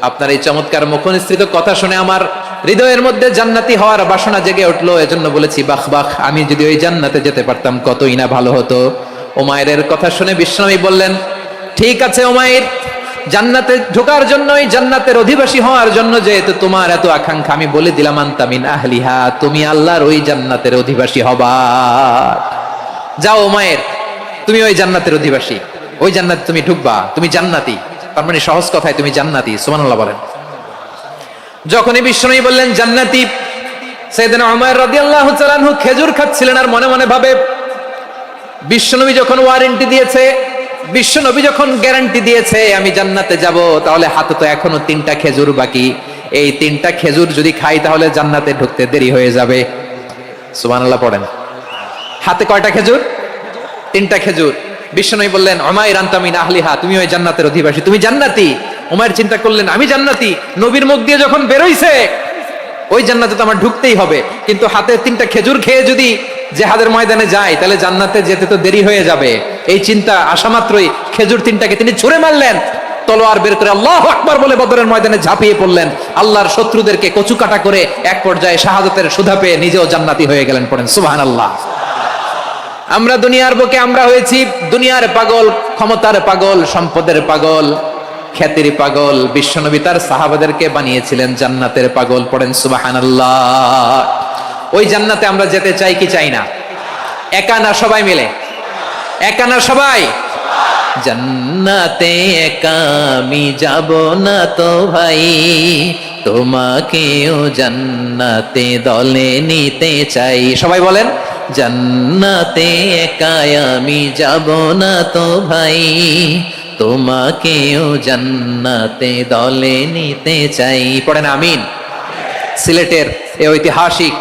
আপনার এই চমৎকার মুখনিসৃত কথা শুনে আমার হৃদয়ের মধ্যে জান্নাতি হওয়ার বাসনা জেগে উঠলো, এজন্য বলেছি বাহ বাহ, আমি যদি ওই জান্নাতে যেতে পারতাম কতই না ভালো হতো। উমাইরের কথা শুনে বিশ্বনবী বললেন ঠিক আছে উমাইর, জান্নাতে ঢোকার জন্য, এই জান্নাতের অধিবাসী হওয়ার জন্য যেহেতু তোমার এত আকাঙ্ক্ষা, আমি বলে দিলাম আনতা মিন আহলিহা, তুমি আল্লাহর ওই জান্নাতের অধিবাসী হবা। যাও উমাইর, তুমি ওই জান্নাতের অধিবাসী, ওই জান্নাতে তুমি ঢুকবা, তুমি জান্নাতি। তার মানে সহজ কথায় তুমি জান্নাতি। সুবহানাল্লাহ বলেন। যখনই বিশ্বনবী বললেন জান্নাতি, সাইয়েদনা উমাইর রাদিয়াল্লাহু তাআলা আনহু খেজুর খাচ্ছিলেন আর মনে মনে ভাবে বিশ্বনবী যখন ওয়ারেন্টি দিয়েছে, বিশ্বনবী যখন গ্যারান্টি দিয়েছে আমি জান্নাতে যাব, তাহলে হাতে তো এখনো 3টা খেজুর বাকি। এই 3টা খেজুর যদি খাই তাহলে জান্নাতে ঢুকতে দেরি হয়ে যাবে। সুবহানাল্লাহ পড়েন। হাতে কয়টা খেজুর? 3টা খেজুর। বিশ্বনবী বললেন উমাইর আনতা মিন আহলিহা, তুমি ওই জান্নাতের অধিবাসী, তুমি জান্নাতি। উমাইর চিন্তা করলেন আমি জান্নাতি, নবীর মুখ দিয়ে যখন বেরোইছে ওই জান্নাতে তো আমার ঢুকতেই হবে, কিন্তু হাতে 3টা খেজুর খেয়ে যদি জিহাদের ময়দানে যায় তাহলে জান্নাতে যেতে তো দেরি হয়ে যাবে। এই চিন্তা আসা মাত্রই খেজুর 3টাকে তিনি ছুঁড়ে মারলেন, তলোয়ার বের করে আল্লাহু আকবার বলে বদরের ময়দানে ঝাঁপিয়ে পড়লেন। আল্লাহর শত্রুদেরকে কচুকাটা করে এক পর্যায়ে শাহাদাতের সুধা পেয়ে নিজেও জান্নাতি হয়ে গেলেন। পড়েন সুবহানাল্লাহ। আমরা দুনিয়ার বুকে আমরা হয়েছি দুনিয়ার পাগল, ক্ষমতার পাগল, সম্পদের পাগল, খ্যাতির পাগল। বিশ্বনবী তার সাহাবাদেরকে বানিয়েছিলেন জান্নাতের পাগল। পড়েন সুবহানাল্লাহ। ওই জান্নাতে আমরা যেতে চাই কি চাই না? একা না সবাই মিলে? একা না সবাই? জান্নাতে একা আমি যাব না তো ভাই, তোমাকেও জান্নাতে দলে নিতে চাই। সবাই বলেন জান্নাতে একা আমি যাব না তো ভাই, তোমাকেও জান্নাতে দলে নিতে চাই। পড়েন আমিন। সিলেটের এই ঐতিহাসিক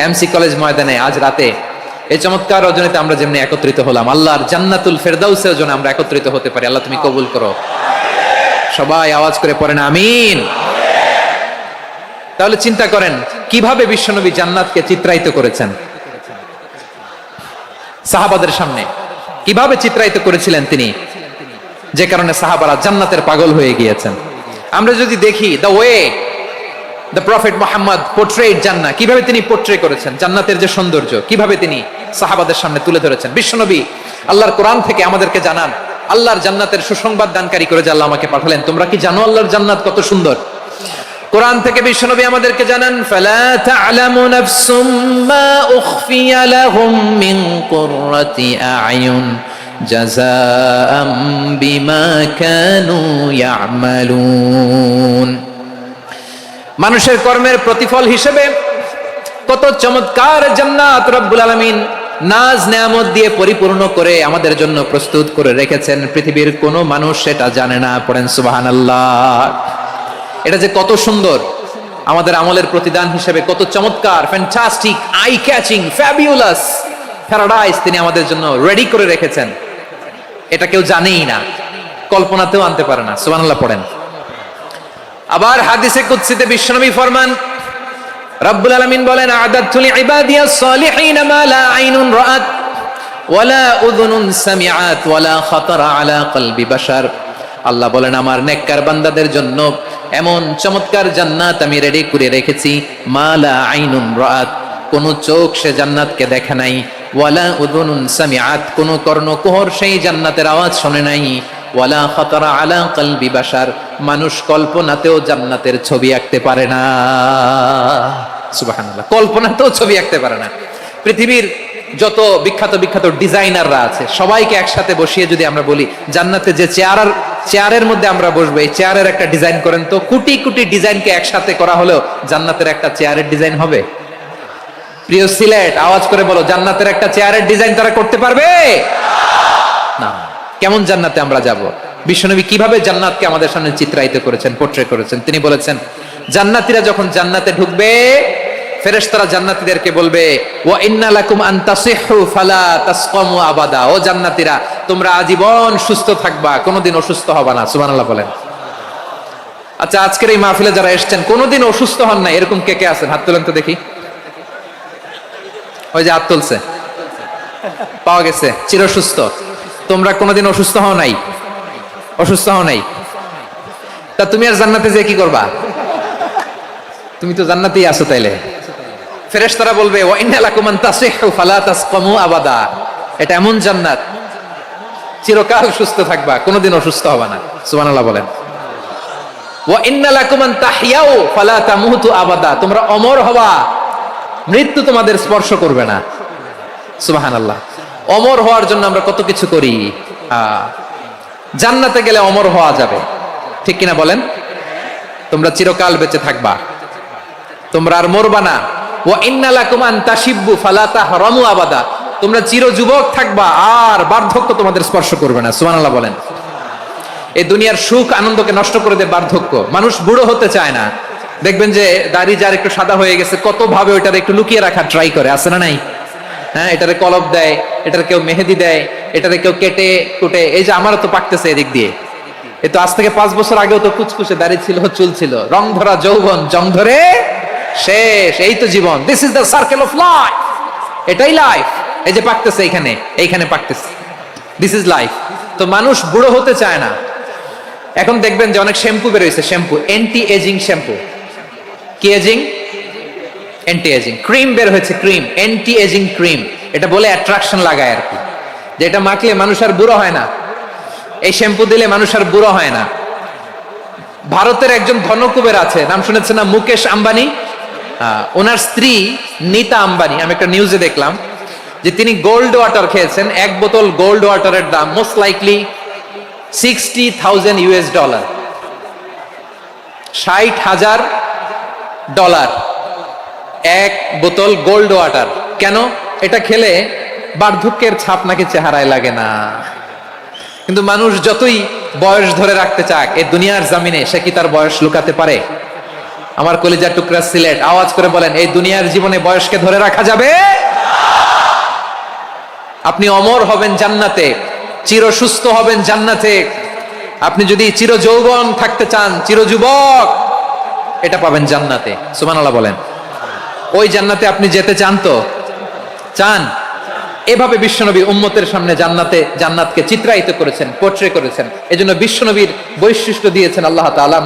এমসি কলেজ ময়দানে আজ রাতে এই চমৎকার রজনীতে আমরা যেমনি একত্রিত হলাম, আল্লাহর জান্নাতুল ফেরদাউসের জন্য আমরা একত্রিত হতে পারি। আল্লাহ তুমি কবুল করো। সবাই আওয়াজ করে পড়েন আমিন। তাহলে চিন্তা করেন কিভাবে বিশ্বনবী জান্নাতকে চিত্রায়িত করেছেন সাহাবাদের সামনে, কিভাবে চিত্রায়িত করেছিলেন তিনি, যে কারণে সাহাবারা জান্নাতের পাগল হয়ে গিয়েছেন। আমরা যদি দেখি the way the prophet Muhammad portrait জান্নাত, কিভাবে তিনি পোর্ট্রে করেছেন জান্নাতের যে সৌন্দর্য, কিভাবে তিনি সাহাবাদের সামনে তুলে ধরেছেন। বিশ্বনবী আল্লাহর কোরআন থেকে আমাদেরকে জানান আল্লাহর জান্নাতের সুসংবাদ দানকারী করে যে আল্লাহ আমাকে পাঠালেন। তোমরা কি জানো আল্লাহর জান্নাত কত সুন্দর? কোরআন থেকে বিশ্বনবী আমাদেরকে জানান ফালা তা'লামু নাফসুম মা উখফিয়া লাহুম মিন কুররাতি আ'য়ুন জাযাআম বিমা কানু ইয়া'মালুন। মানুষের কর্মের প্রতিফল হিসেবে কত চমৎকার জান্নাত রব্বুল আলামিন নাজ নেয়ামত দিয়ে পরিপূর্ণ করে আমাদের জন্য প্রস্তুত করে রেখেছেন। পৃথিবীর কোনো মানুষ সেটা জানে না। পড়েন সুবহানাল্লাহ। এটা যে কত সুন্দর, আমাদের আমলের প্রতিদান হিসেবে কত চমৎকার, fantastic, eye catching, fabulous paradise তিনি আমাদের জন্য রেডি করে রেখেছেন। এটা কেউ জানেই না, কল্পনাতেও আনতে পারে না। সুবহানাল্লাহ পড়েন। আবার হাদিসে কুদসিতে বিশ্বনবী ফরমান, রব্বুল আলামিন বলেন আ'দাতু লিইবাদিয়াস সালিহিন মা লা আইনুন রাআত ওয়ালা উযুনুন সামিআত ওয়ালা খাতারা আলা কলবি বাশার। আল্লাহ বলেন আমার নেককার বান্দাদের জন্য এমন চমৎকার জান্নাত আমি রেডি করে রেখেছি, মা লা আইনুন রাআত, কোন চোখ সে জান্নাতকে দেখে নাই, ওয়ালা উযুনুন সামিআত, কোন কর্ণকুহর সেই জান্নাতের আওয়াজ শুনে নাই, ওয়ালা খাতারা আলা কলবি বাশার, মানুষ কল্পনাতেও জান্নাতের ছবি আঁকতে পারে না। সুবহানাল্লাহ, কল্পনাতেও ছবি আঁকতে পারে না। পৃথিবীর যত বিখ্যাত বিখ্যাত ডিজাইনাররা আছে সবাইকে একসাথে বসিয়ে যদি আমরা বলি জান্নাতে যে চেয়ারের মধ্যে আমরা বসবো, এই চেয়ারের একটা ডিজাইন করেন তো, কোটি কোটি ডিজাইনকে একসাথে করা হলেও জান্নাতের একটা চেয়ারের ডিজাইন হবে? প্রিয় সিলেট, আওয়াজ করে বলো, জান্নাতের একটা চেয়ারের ডিজাইন তারা করতে পারবে না। কেমন জান্নাতে আমরা যাব? বিশ্বনবী কিভাবে জান্নাতকে আমাদের সামনে চিত্রায়িত করেছেন, পোর্ট্রে করেছেন। তিনি বলেছেন জান্নাতীরা যখন জান্নাতে ঢুকবে ফেরেশতারা জান্নাতীদেরকে বলবে ওয়া ইন্না লাকুম আন তাসিহু ফালা তাসকামু আবাদা, ও জান্নাতীরা তোমরা আজীবন সুস্থ থাকবা, কোনোদিন অসুস্থ হবে না। সুবহানাল্লাহ বলেন। আচ্ছা, আজকের এই মাহফিলে যারা এসেছেন কোনোদিন অসুস্থ হন না এরকম কে কে আছেন? হাত তোলেন তো দেখি। ওই যে হাত তুলছে, পাওয়া গেছে, চিরসুস্থ। তোমরা কোনোদিন অসুস্থ হও নাই? অসুস্থ হও নাই? তা তুমি আর জান্নাতে যে কি করবা? তুমি তো জান্নাতেই আছো। তাইলে ফেরেশতারা বলবে ওয়া ইন্না লাকুম আন তাসিহু ফালা তাসকামু আবাদা, এটা এমন জান্নাত চিরকাল সুস্থ থাকবা, কোনোদিন অসুস্থ হবে না। সুবহানাল্লাহ বলেন। ওয়া ইন্না লাকুম আন তাহইয়াউ ফালা তামুতু আবাদা, তোমরা অমর হবা, মৃত্যু তোমাদের স্পর্শ করবে না। সুবহানাল্লাহ। অমর হওয়ার জন্য আমরা কত কিছু করি। জান্নাতে গেলে অমর হওয়া যাবে, ঠিক কিনা বলেন? তোমরা চিরকাল বেঁচে থাকবা, তোমরা আর মরবা না। ওয়া ইন্না লাকুম আন তাশিব্বু ফালা তাহরামু আবাদা, তোমরা চির যুবক থাকবা, আর বার্ধক্য তোমাদের স্পর্শ করবে না। সুবহানাল্লাহ বলেন। এই দুনিয়ার সুখ আনন্দকে নষ্ট করে দেয় বার্ধক্য। মানুষ বুড়ো হতে চায় না। দেখবেন যে দাড়ি যার একটু সাদা হয়ে গেছে কত ভাবে ওইটার একটু লুকিয়ে রাখার ট্রাই করে, আছে না নাই? হ্যাঁ, এটারে কলপ দেয়, এটার কেউ মেহেদি দেয়, এটারে কেউ কেটে কুটে। এই যে আমারও তো পাকতেছে এদিক দিয়ে, এ তো আজ থেকে 5 বছর আগেও তো কুচকুচে দাড়ি ছিল, চুল ছিল, রং ধরা যৌবন, জং ধরে শেষ। এই তো জীবন, this is the circle of life, এটাই লাইফ। এই যে পাকতেছে এইখানে, এইখানে পাকতেছে, দিস ইজ লাইফ। তো মানুষ বুড়ো হতে চায় না। এখন দেখবেন যে অনেক শ্যাম্পু বেরোইছে, শ্যাম্পু অ্যান্টি এজিং শ্যাম্পু। কি এজিং? Anti ageing. ক্রিম বের হয়েছে, ক্রিম, অ্যান্টি এজিং ক্রিম। এটা বলে অ্যাট্রাকশন লাগায় আর কি, যে এটা মাখলে মানুষ আর বুড়ো হয় না, এই শ্যাম্পু দিলে মানুষ আর বুড়ো হয় না। ভারতের একজন ধনকুবের আছে, নাম শুনেছেন না? মুকেশ আম্বানি। ওনার স্ত্রী নীতা আম্বানি, আমি একটা নিউজে দেখলাম যে তিনি গোল্ড ওয়াটার খেয়েছেন। 1 বোতল গোল্ড ওয়াটারের দাম মোস্ট লাইকলি $60,000 $60,000 1 বোতল গোল্ড ওয়াটার। কেন? এটা খেলে বার্ধক্যের ছাপ নাকি চেহারায় লাগে না। কিন্তু মানুষ যতই বয়স ধরে রাখতে চাক এই দুনিয়ার জমিনে, সে কি তার বয়স লুকাতে পারে? আমার কলিজার টুকরা সিলেট, আওয়াজ করে বলেন, এই দুনিয়ার জীবনে বয়সকে ধরে রাখা যাবে? আপনি অমর হবেন জান্নাতে, চির সুস্থ হবেন জান্নাতে। আপনি যদি চির যৌবন থাকতে চান, চির যুবক, এটা পাবেন জান্নাতে। সুবহানাল্লাহ বলেন। ওই জান্নাতে আপনি যেতে চান তো? চান? এভাবে বিশ্বনবী উম্মতের সামনে জান্নাতকে চিত্রায়িত করেছেন, পোর্ট্রে করেছেন। এজন্য বিশ্বনবীর বৈশিষ্ট্য দিয়েছেন আল্লাহ তাআলা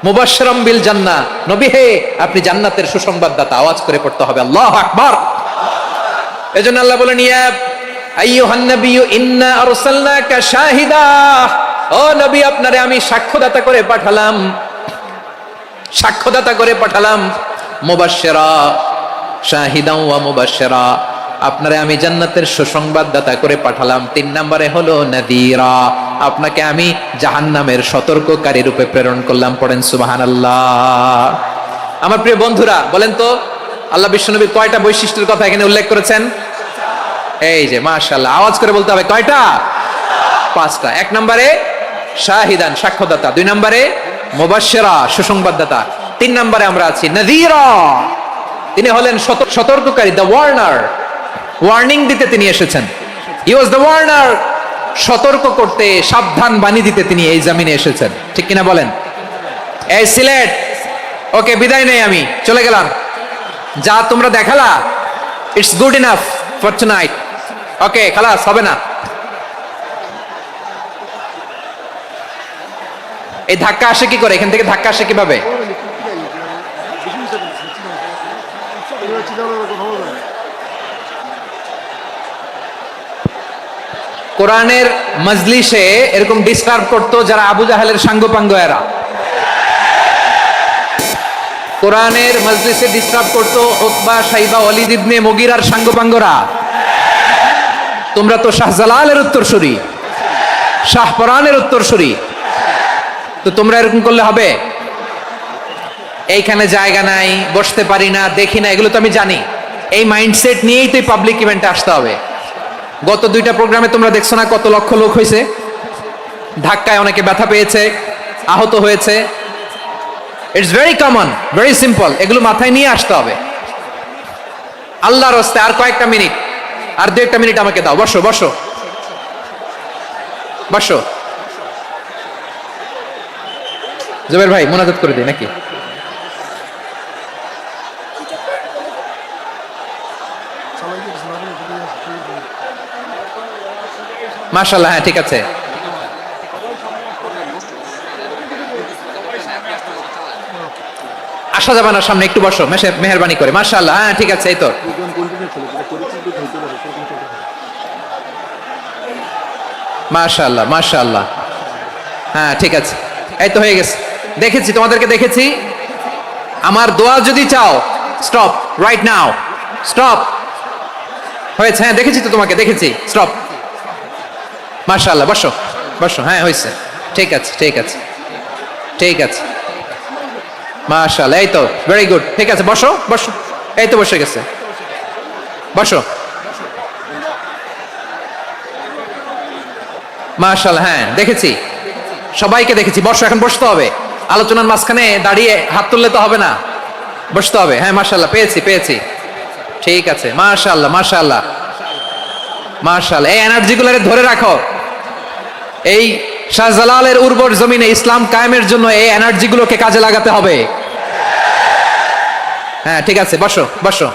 মুবাশশিরাম বিল জান্নাহ। নবী হে, আপনি জান্নাতের সুসংবাদদাতা। আওয়াজ করে পড়তে হবে আল্লাহু আকবার। এজন্য আল্লাহ বলেন, ইয়া আইয়ুহান নাবিয়্যু ইন্না আরসালনাকা শাহিদা, ও নবী আপনারে আমি সাক্ষ্যদাতা করে পাঠালাম। মুবাশশিরা শাহিদাও ওয়া মুবাশশিরা, আপনারে আমি জান্নাতের সুসংবাদদাতা করে পাঠালাম। 3 নম্বরে হলো নাযীরা, আপনাকে আমি জাহান্নামের সতর্ককারী রূপে প্রেরণ করলাম। পড়েন সুবহানাল্লাহ। আমার প্রিয় বন্ধুরা, বলেন তো আল্লাহ বিশ্বনবী কয়টা বৈশিষ্ট্যের কথা এখানে উল্লেখ করেছেন? এই যে মাশাআল্লাহ, আওয়াজ করে বলতে হবে কয়টা? 5টা। 1 নম্বরে শাহিদান, সাক্ষ্যদাতা। 2 নম্বরে মুবাশশিরা, সুসংবাদদাতা। 3 নম্বরে আমরা আছি নাযীরা, তিনি হলেন সতর্ককারী, দ্য ওয়ার্নার। ওয়ার্নিং দিতে তিনি এসেছেন। হি ওয়াজ দ্য ওয়ার্নার, সতর্ক করতে, সাবধান বাণী দিতে তিনি এই জমিনে এসেছেন। ঠিক কিনা বলেন? এই সিলেট, ওকে বিদায় নেই, আমি চলে গেলাম। যা তোমরা দেখালা, it's good enough for tonight. Okay, খালাস, হবে না। এই ধাক্কা আসে কি করে? এখান থেকে ধাক্কা আসে কিভাবে? কোরআনের মজলিসে এরকম ডিস্টার্ব করতো যারা আবু জাহেলের সাঙ্গপাঙ্গ এরা। কোরআনের মজলিসে ডিস্টার্ব করতো উতবা, শাইবা, ওয়ালিদ ইবনে মুগীরার সাঙ্গপাঙ্গরা। তোমরা তো শাহজালালের উত্তরসূরি, শাহপরানের উত্তরসূরি, তো তোমরা এরকম করলে হবে? এইখানে জায়গা নাই, বসতে পারি না, দেখি না, এগুলো তো আমি জানি। এই মাইন্ডসেট নিয়েই তো পাবলিক ইভেন্টে আসতে হবে। গত 2টা প্রোগ্রামে তোমরা দেখছো না কত লক্ষ লোক হয়েছে? ধাক্কায় অনেকে ব্যথা পেয়েছে, আহত হয়েছে। It's very common, very simple. এগুলো মাথায় নিয়ে আসতে হবে। আল্লাহর রাস্তায় আর কয়েকটা মিনিট, আর 2-1 মিনিট আমাকে দাও। বসো বসো বসো। জুবের ভাই মোনাজাত করে দিই নাকি? মাশাআল্লাহ, হ্যাঁ ঠিক আছে। আসা যাবে না সামনে, একটু বসো মেহেরবানি করে। মাশাআল্লাহ, হ্যাঁ ঠিক আছে। এই তো মাশাআল্লাহ মাশাআল্লাহ, হ্যাঁ ঠিক আছে। এই তো হয়ে গেছে, দেখেছি তোমাদেরকে, দেখেছি। আমার দোয়া যদি চাও, স্টপ রাইট নাও, স্টপ। হয়েছে? হ্যাঁ দেখেছি তো তোমাকে, দেখেছি। স্টপ। মাশাআল্লাহ, বসো বসো। হ্যাঁ হয়েছে, ঠিক আছে ঠিক আছে ঠিক আছে। মাশাআল্লাহ, এই তো ভেরি গুড, ঠিক আছে। বসো বসো, এই তো বসে গেছে, বসো। মাশাআল্লাহ, হ্যাঁ দেখেছি, সবাইকে দেখেছি। বসো, এখন বসতে হবে। আলোচনার মাঝখানে দাঁড়িয়ে হাত তুললে তো হবে না, বসতে হবে। হ্যাঁ মাশাআল্লাহ, পেয়েছি পেয়েছি, ঠিক আছে। মাশাআল্লাহ মাশাআল্লাহ মাশাআল্লাহ, এই এনার্জিগুলোরে ধরে রাখো। এই শাহজালালের উর্বর জমিনে ইসলাম কায়েমের জন্য এই এনার্জিগুলোকে কাজে লাগাতে হবে। হ্যাঁ ঠিক আছে, বসো বসো।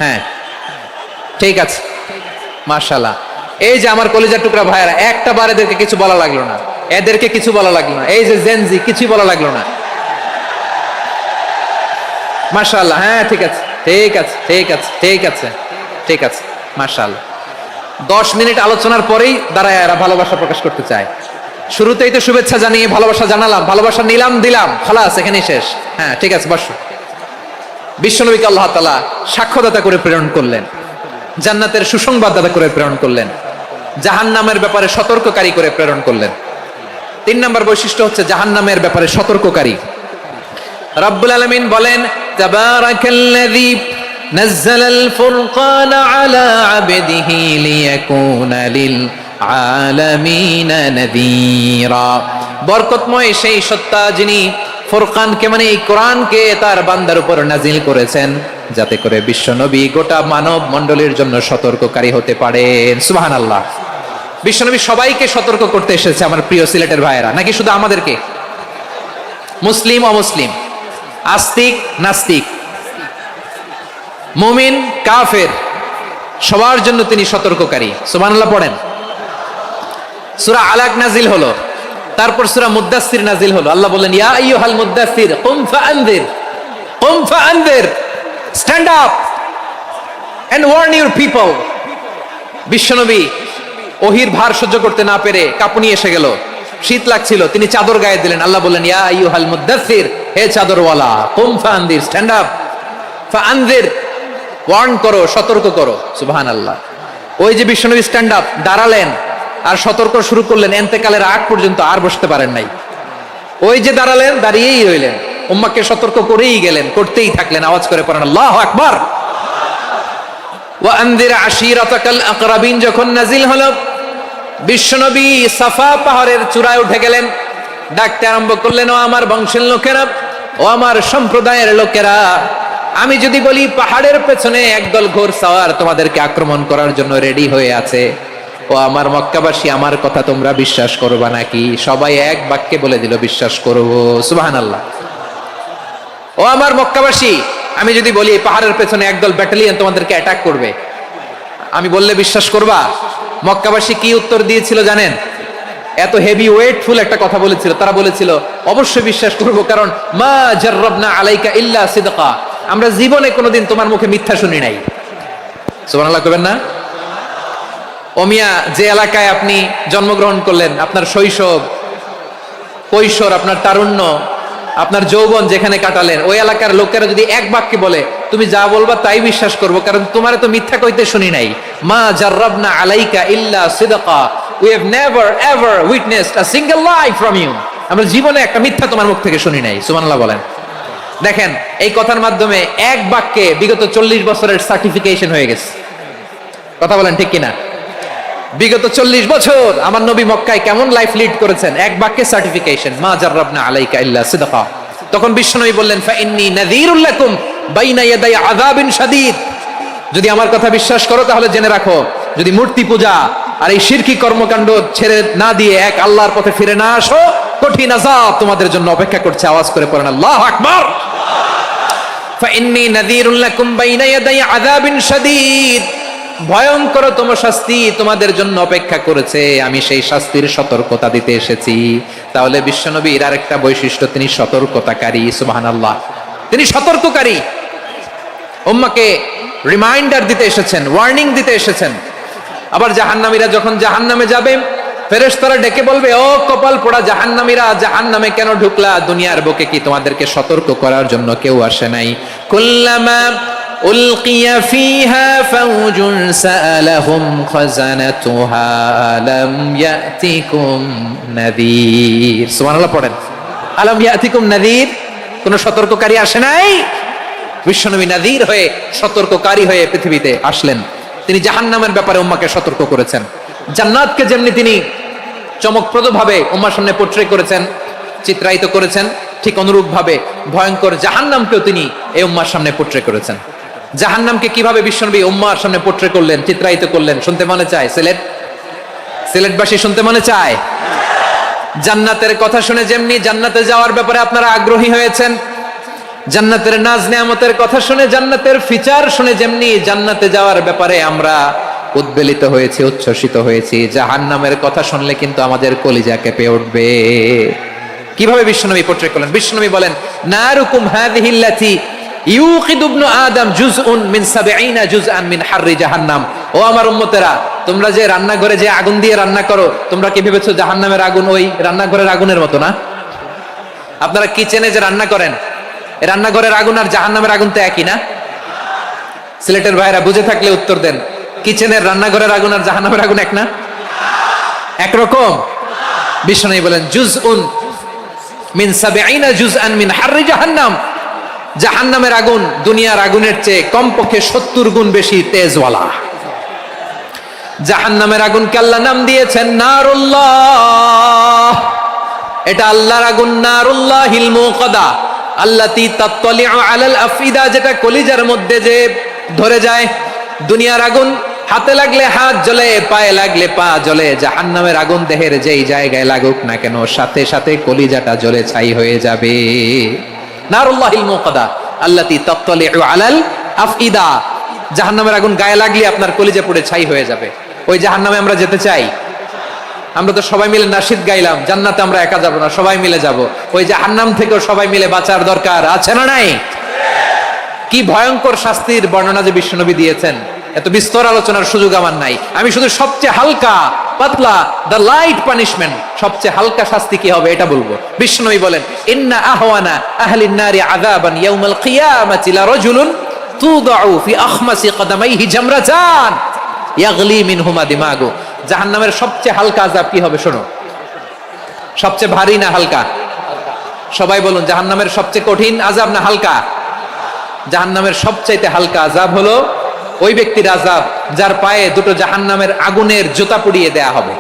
হ্যাঁ ঠিক আছে, মাশাআল্লাহ। এই যে আমার কলিজার টুকরা ভাইয়েরা, একটা বার এদেরকে কিছু বলা লাগলো না, এদেরকে কিছু বলা লাগলো না। এই যে জেনজি, কিছুই বলা লাগলো না। মাশাআল্লাহ, হ্যাঁ ঠিক আছে ঠিক আছে ঠিক আছে ঠিক আছে ঠিক আছে। মাশাআল্লাহ, 10 মিনিট আলোচনার পরেই দাঁড়ায় এরা ভালোবাসা প্রকাশ করতে চায়। শুরুতেই তো শুভেচ্ছা জানিয়ে ভালোবাসা জানালাম, ভালোবাসা নিলাম, দিলাম, খালাস, এখানেই শেষ। হ্যাঁ ঠিক আছে, বসো। বিশ্বনবীকে আল্লাহ তাআলা সাক্ষ্যদাতা করে প্রেরণ করলেন, জান্নাতের সুসংবাদদাতা করে প্রেরণ করলেন, জাহান্নামের ব্যাপারে সতর্ককারী করে প্রেরণ করলেন। 3 নম্বর বৈশিষ্ট্য হচ্ছে জাহান্নামের ব্যাপারে সতর্ককারী। রব্বুল আলামিন বলেন, তাবারাকাল্লাযী নাযালাল ফুরকানা আলা আবদিহি লিয়াকুনা লিল আলামিনা নাযীরা। বরকতময় সেই সত্তা যিনি ফুরকানকে, মানে এই কোরআনকে তার বান্দার উপর নাজিল করেছেন, যাতে করে বিশ্বনবী গোটা মানব মণ্ডলীর জন্য সতর্ককারী হতে পারেন। সুবহানাল্লাহ। বিশ্বনবী সবাইকে সতর্ক করতে এসেছে, আমার প্রিয় সিলেটের ভাইয়েরা, নাকি শুধু আমাদেরকে? মুসলিম অমুসলিম, আস্তিক নাস্তিক, মুমিন কাফের, সবার জন্য তিনি সতর্ককারী। সুবহানাল্লাহ পড়েন। সূরা আলাক নাজিল হলো, তারপর সূরা মুদ্দাসসির নাজিল হলো। আল্লাহ বলেন, ইয়া আইয়ুহাল মুদ্দাসসির কুম ফাআনযির, কুম ফাআনযির, stand up and warn your people. বিশ্বনবী ওহির ভার সহ্য করতে না পেরে কাঁপুনি এসে গেল, শীত লাগছিল, তিনি চাদর গায়ে দিলেন। আল্লাহ বললেন, ইয়া আইয়ুহাল মুদ্দাসসির, হে চাদরওয়ালা, কুম ফাআনযির, স্ট্যান্ড আপ, ফাআনযির, ওয়ার্ন করো, সতর্ক করো। সুবহানাল্লাহ। ওই যে বিশ্বনবী স্ট্যান্ড আপ, দাঁড়ালেন আর সতর্ক শুরু করলেন, এন্তেকালের আগ পর্যন্ত আর বসতে পারেন নাই। ওই যে দাঁড়ালেন, দাঁড়িয়েই রইলেন, উম্মাহকে সতর্ক করেই গেলেন, করতেই থাকলেন। আওয়াজ করে পড়েন আল্লাহু আকবার। ওয়া আনযির আশীরাতাকাল আকরাবিন যখন নাজিল হলো, বিশ্বনবী সাফা পাহাড়ের চূড়ায় উঠে গেলেন, ডাকতে আরম্ভ করলেন, ও আমার বংশের লোকেরা, ও আমার সম্প্রদায়ের লোকেরা, আমি যদি বলি পাহাড়ের পেছনে একদল ঘোড়সওয়ার তোমাদেরকে আক্রমণ করার জন্য রেডি হয়ে আছে, ও আমার মক্কাবাসী, আমার কথা তোমরা বিশ্বাস করবা নাকি? সবাই এক বাক্যে বলে দিল, বিশ্বাস করব। সুবহানাল্লাহ। ও আমার মক্কাবাসী, আমি যদি বলি পাহাড়ের পেছনে একদল ব্যাটালিয়ন তোমাদেরকে অ্যাটাক করবে, আমি বললে বিশ্বাস করবা? মক্কাবাসী কি উত্তর দিয়েছিল জানেন? এত হেভি ওয়েটফুল একটা কথা বলেছিল। তারা বলেছিল, অবশ্যই বিশ্বাস করব, কারণ মা জাররাবনা আলাইকা ইল্লা সিদকা, আমরা জীবনে কোনোদিন তোমার মুখে মিথ্যা শুনি নাই। সুবহানাল্লাহ কইবেন না? ওমিয়া, যে এলাকায় আপনি জন্মগ্রহণ করলেন, আপনার শৈশব, কৈশোর, আপনার তারুণ্য, আপনার যৌবন যেখানে কাটালেন, ওই এলাকার লোকেরা যদি এক বাক্যে বলে তুমি যা বলবা তাই বিশ্বাস করব, কারণ তোমার তো মিথ্যা কইতে শুনি নাই। মা জাররাবনা আলাইকা ইল্লা সিদকা, we have never ever witnessed a single lie from you, আমরা জীবনে একটা মিথ্যা তোমার মুখ থেকে শুনি নাই। সুবহানাল্লাহ বলেন। দেখেন, এই কথার মাধ্যমে এক বাক্যে বিগত 40 বছরের সার্টিফিকেশন হয়ে গেছে। কথা বলেন ঠিক কিনা? বিগত 40 বছর আমার নবী মক্কায় কেমন লাইফ লিড করেছেন, এক বাক্যে সার্টিফিকেশন, মা জাররাবনা আলাইকা ইল্লা সিদকা। তখন বিশ্বনবী বললেন, ফাইন্নী নাযীরুল লাকুম বাইনা ইয়াদাই আযাবিন শাদীদ, যদি আমার কথা বিশ্বাস করো তাহলে জেনে রাখো, যদি মূর্তি পূজা আর এই শিরকি কর্মকাণ্ড ছেড়ে না দিয়ে এক আল্লাহর পথে ফিরে না আসো, কঠিন আযাব তোমাদের জন্য অপেক্ষা করছে। আওয়াজ করে পড়েন আল্লাহু আকবার। ফাইন্নী নাযীরুল লাকুম বাইনা ইয়াদাই আযাবিন শাদীদ, ভয়ঙ্কর তোমার শাস্তি তোমাদের জন্য অপেক্ষা করেছে, আমি সেই শাস্তির সতর্কতা দিতে এসেছি। তাহলে বিশ্বনবীর আরেকটা বৈশিষ্ট্য, তিনি সতর্কতাকারী। সুবহানাল্লাহ, তিনি সতর্ককারী, উম্মাহকে রিমাইন্ডার দিতে এসেছেন, ওয়ার্নিং দিতে এসেছেন। আবার জাহান্নামীরা যখন জাহান্নামে যাবে, ফেরেশতারা ডেকে বলবে, ও কপাল পোড়া জাহান্নামীরা, জাহান্নামে কেন ঢুকলা? দুনিয়ার বুকে কি তোমাদেরকে সতর্ক করার জন্য কেউ আসে নাই? কুল্লামা উলকিয়া ফিহা ফাউজুন সাআলাহুম খাজানাতুহা আলাম ইয়াতিকুম নাযীর। সুবহানাল্লাহ পড়েন। আলাম ইয়াতিকুম নাযীর, কোন সতর্ককারী আসে নাই? বিশ্বনবী নাযীর হয়ে, সতর্ককারী হয়ে পৃথিবীতে আসলেন। তিনি জাহান্নামের ব্যাপারে উম্মাহকে সতর্ক করেছেন। জান্নাতকে যেমনি তিনি চমকপ্রদভাবে উম্মাহর সামনে পোর্ট্রে করেছেন, চিত্রায়িত করেছেন, ঠিক অনুরূপ ভাবে ভয়ঙ্কর জাহান্নামকেও তিনি এই উম্মাহর সামনে পোর্ট্রে করেছেন। জাহান্নামকে কিভাবে বিশ্বনবী উম্মাহর সামনে পোর্ট্রে করলেন, চিত্রায়িত করলেন, শুনতে মনে চায়? সিলেটবাসী শুনতে মনে চায়? জান্নাতের কথা শুনে যেমনি জান্নাতে যাওয়ার ব্যাপারে আপনারা আগ্রহী হয়েছেন, জান্নাতের নাজ নেয়ামতের কথা শুনে, জান্নাতের ফিচার শুনে যেমনি জান্নাতে যাওয়ার ব্যাপারে আমরা উদ্বেলিত হয়েছি, উচ্ছ্বসিত হয়েছি, জাহান্নামের কথা শুনলে কিন্তু আমাদের কলিজা কেঁপে উঠবে। কিভাবে বিশ্বনবী পোর্ট্রে করলেন? বিশ্বনবী বলেন, নারুকুম হাযিহিল্লাতী ইউকিদু ইবনু আদম জুজউন মিন ৭০ জুজআন মিন হাররি জাহান্নাম। ও আমার উম্মতেরা, তোমরা যে রান্নাঘরে যে আগুন দিয়ে রান্না করো, তোমরা কি ভেবেছো জাহান্নামের আগুন ওই রান্নাঘরের আগুনের মতো না? আপনারা কিচেনে যে রান্না করেন, এই রান্নাঘরের আগুন আর জাহান্নামের আগুন তো একই না? সিলেটের ভাইরা বুঝে থাকলে উত্তর দেন, কিচেনের রান্নাঘরের আগুন আর জাহান্নামের আগুন এক না? একরকম? বিশ্বনবী বলেন, জুজউন মিন ৭০ জুজআন মিন হাররি জাহান্নাম, জাহান্নামের আগুন দুনিয়ার আগুনের চেয়ে কমপক্ষে ৭০ গুণ বেশি তেজওয়ালা। জাহান্নামের আগুনকে আল্লাহ নাম দিয়েছেন নারুল্লাহ। এটা আল্লাহর আগুন, নারুল্লাহিল মুকাদা আল্লাতী তাত্তালিউ আলাল আফইদা, যেটা কলিজার মধ্যে যে ধরে যায়। দুনিয়ার আগুন হাতে লাগলে হাত জ্বলে, পায়ে লাগলে পা জ্বলে, জাহান্নামের আগুন দেহের যেই জায়গায় লাগুক না কেন, সাথে সাথে কলিজাটা জ্বলে ছাই হয়ে যাবে। নারুল্লাহিল মুকাদা আল্লাতী তাত্তালিউ আলাল আফইদা, জাহান্নামের আগুন গায়ে লাগলে আপনার কলিজা পুড়ে ছাই হয়ে যাবে। ওই জাহান্নামে আমরা যেতে চাই? আমরা তো সবাই মিলে নাশিদ গাইলাম, জান্নাতে আমরা একা যাব না, সবাই মিলে যাব। ওই জাহান্নাম থেকেও সবাই মিলে বাঁচার দরকার আছে না নাই? কি ভয়ঙ্কর শাস্তির বর্ণনা যে বিশ্বনবী দিয়েছেন, এত বিস্তর আলোচনার সুযোগ আমার নাই। আমি শুধু সবচেয়ে হালকা পাতলা, দ্য লাইট পানিশমেন্ট, সবচেয়ে হালকা শাস্তি কি হবে এটা বলবো। বিশ্বনবী বলেন, ইন্না আহওয়ানা আহলিন নারি আযাবান ইয়াউমাল কিয়ামাতি লা রাজুলুন তুদাউ ফি আখমাসি কদামাইহি জামরাতান ইয়াগলি মিনহুমা দিমাগু। জাহান্নামের সবচেয়ে হালকা আযাব কি হবে শোনো। সবচেয়ে ভারী না হালকা? সবাই বলুন, জাহান্নামের সবচেয়ে কঠিন আযাব না হালকা? জাহান্নামের সবচাইতে হালকা আযাব হলো ওই ব্যক্তির আযাব যার পায়ে দুটো জাহান্নামের আগুনের জুতা পুড়িয়ে দেয়া হবে।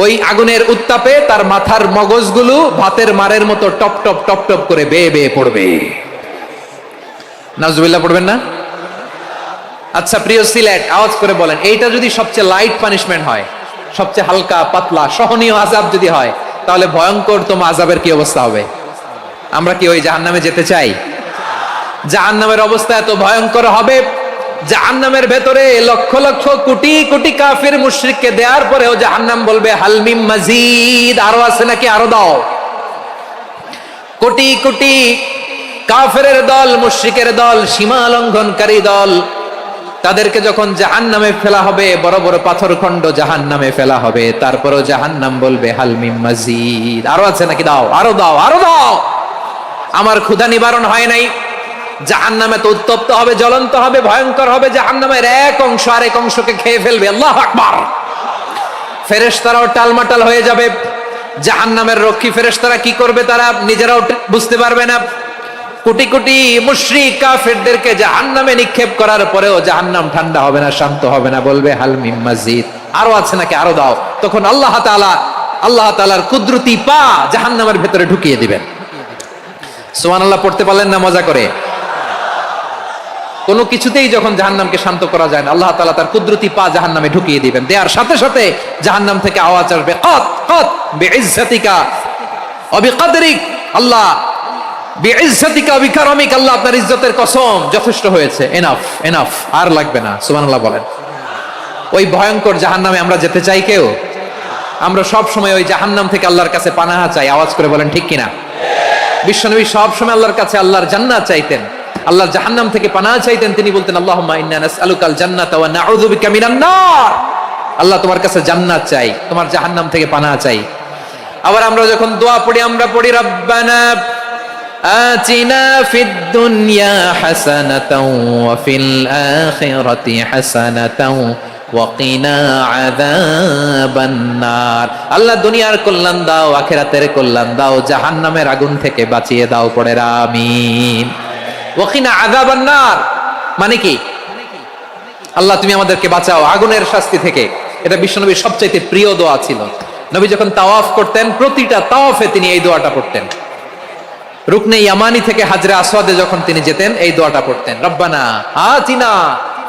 ওই আগুনের উত্তাপে তার মাথার মগজগুলো ভাতের মারের মতো টপ টপ টপ টপ করে বেয়ে বেয়ে পড়বে। নাউজুবিল্লাহ পড়বেন না? আচ্ছা প্রিয় সিলেট, আওয়াজ করে বলেন, এইটা যদি সবচেয়ে লাইট পানিশমেন্ট হয়, সবচেয়ে হালকা পাতলা সহনীয় আযাব যদি হয়, তাহলে ভয়ঙ্করতম আযাবের কি অবস্থা হবে? আমরা কি ওই জাহান্নামে যেতে চাই? জাহান্নামের অবস্থা এত ভয়ঙ্কর হবে, জাহান্নামের ভেতরে লক্ষ লক্ষ কোটি কোটি কাফির মুশরিককে দেওয়ার পরেও জাহান্নাম বলবে হাল মিন মাজিদ, আরো আছে নাকি, আরো দাও। কোটি কোটি কাফেরের দল, মুশরিকের দল, সীমা লঙ্ঘনকারী দল, তাদেরকে যখন জাহান্নামে ফেলা হবে, বড় বড় পাথরখণ্ড জাহান্নামে ফেলা হবে, তারপরও জাহান্নাম বলবে হাল মিন মাজিদ, আরো আছে নাকি, দাও, আরো দাও, আরো দাও। আমার ক্ষুধা নিবারণ হয় নাই। জাহান্নামে তো উত্তপ্ত হবে, জ্বলন্ত হবে, ভয়ঙ্কর হবে। জাহান্নামের এক অংশ আরেক অংশকে খেয়ে ফেলবে। আল্লাহু আকবার। ফেরেশতারাও টালমাটাল হয়ে যাবে। জাহান্নামের রক্ষী ফেরেশতারা কি করবে তারা নিজেরাও বুঝতে পারবে না। কোটি কোটি মুশরিক কাফেরদেরকে জাহান্নামে নিক্ষেপ করার পরেও জাহান্নাম ঠান্ডা হবে না, শান্ত হবে না, বলবে হাল মিন মাজিদ, আরো আছে নাকি, আরো দাও। তখন আল্লাহ তাআলার কুদরতি পা জাহান্নামের ভেতরে ঢুকিয়ে দিবেন। সুবহানাল্লাহ পড়তে পারলেন না মজা করে? কোনো কিছুতেই যখন জাহান্নামকে শান্ত করা যায় না, আল্লাহ তাআলা তার কুদরতি পা জাহান্নামে ঢুকিয়ে দিবেন। দেওয়ার সাথে সাথে জাহান্নাম থেকে আওয়াজ আসবে, কত কত বিইজ্জাতিকা ওয়া বিকদরিক, আল্লাহ বিইজ্জাতিকা ওয়া বিকারমিক, আল্লাহ আপনার ইজ্জতের কসম, যথেষ্ট হয়েছে, এনাফ এনাফ, আর লাগবে না। সুবহানাল্লাহ বলেন। ওই ভয়ঙ্কর জাহান্নামে আমরা যেতে চাই কেউ? আমরা সব সময় ওই জাহান্নাম থেকে আল্লাহর কাছে পানাহা চাই। আওয়াজ করে বলেন ঠিক কিনা? বিশ্বনবী সব সময় আল্লাহর কাছে আল্লাহর জান্নাত চাইতেন, আল্লাহর জাহান্নাম থেকে পানাহ চাইতেন। তিনি বলতেন, আল্লাহুম্মা ইন্না নাসআলুকাল জান্নাতা ওয়া নাউযু বিকা মিনান নার। আল্লাহ তোমার কাছে জান্নাত চাই, তোমার জাহান্নাম থেকে পানাহ চাই। আবার আমরা যখন দোয়া পড়ি, আমরা পড়ি রব্বানা আতিনা ফিদ দুনিয়া হাসানাতাও ওয়া ফিল আখিরাতি হাসানাতাও ওয়া কিনা আযাবান নার। আল্লাহ দুনিয়ার কল্যাণ দাও, আখিরাতের কল্যাণ দাও, জাহান্নামের আগুন থেকে বাঁচিয়ে দাও। পড়ে আমিন। ওয়া কিনা আযাবান নার মানে কি? আল্লাহ তুমি আমাদেরকে বাঁচাও আগুনের শাস্তি থেকে। এটা বিশ্বনবীর সবচাইতে প্রিয় দোয়া ছিল। নবী যখন তাওয়াফ করতেন, প্রতিটা তাওয়াফে তিনি এই দোয়াটা পড়তেন। রুকনে ইয়ামানি থেকে হাজরে আসওয়াদে যখন তিনি যেতেন, এই দোয়াটা পড়তেন, রব্বানা আতিনা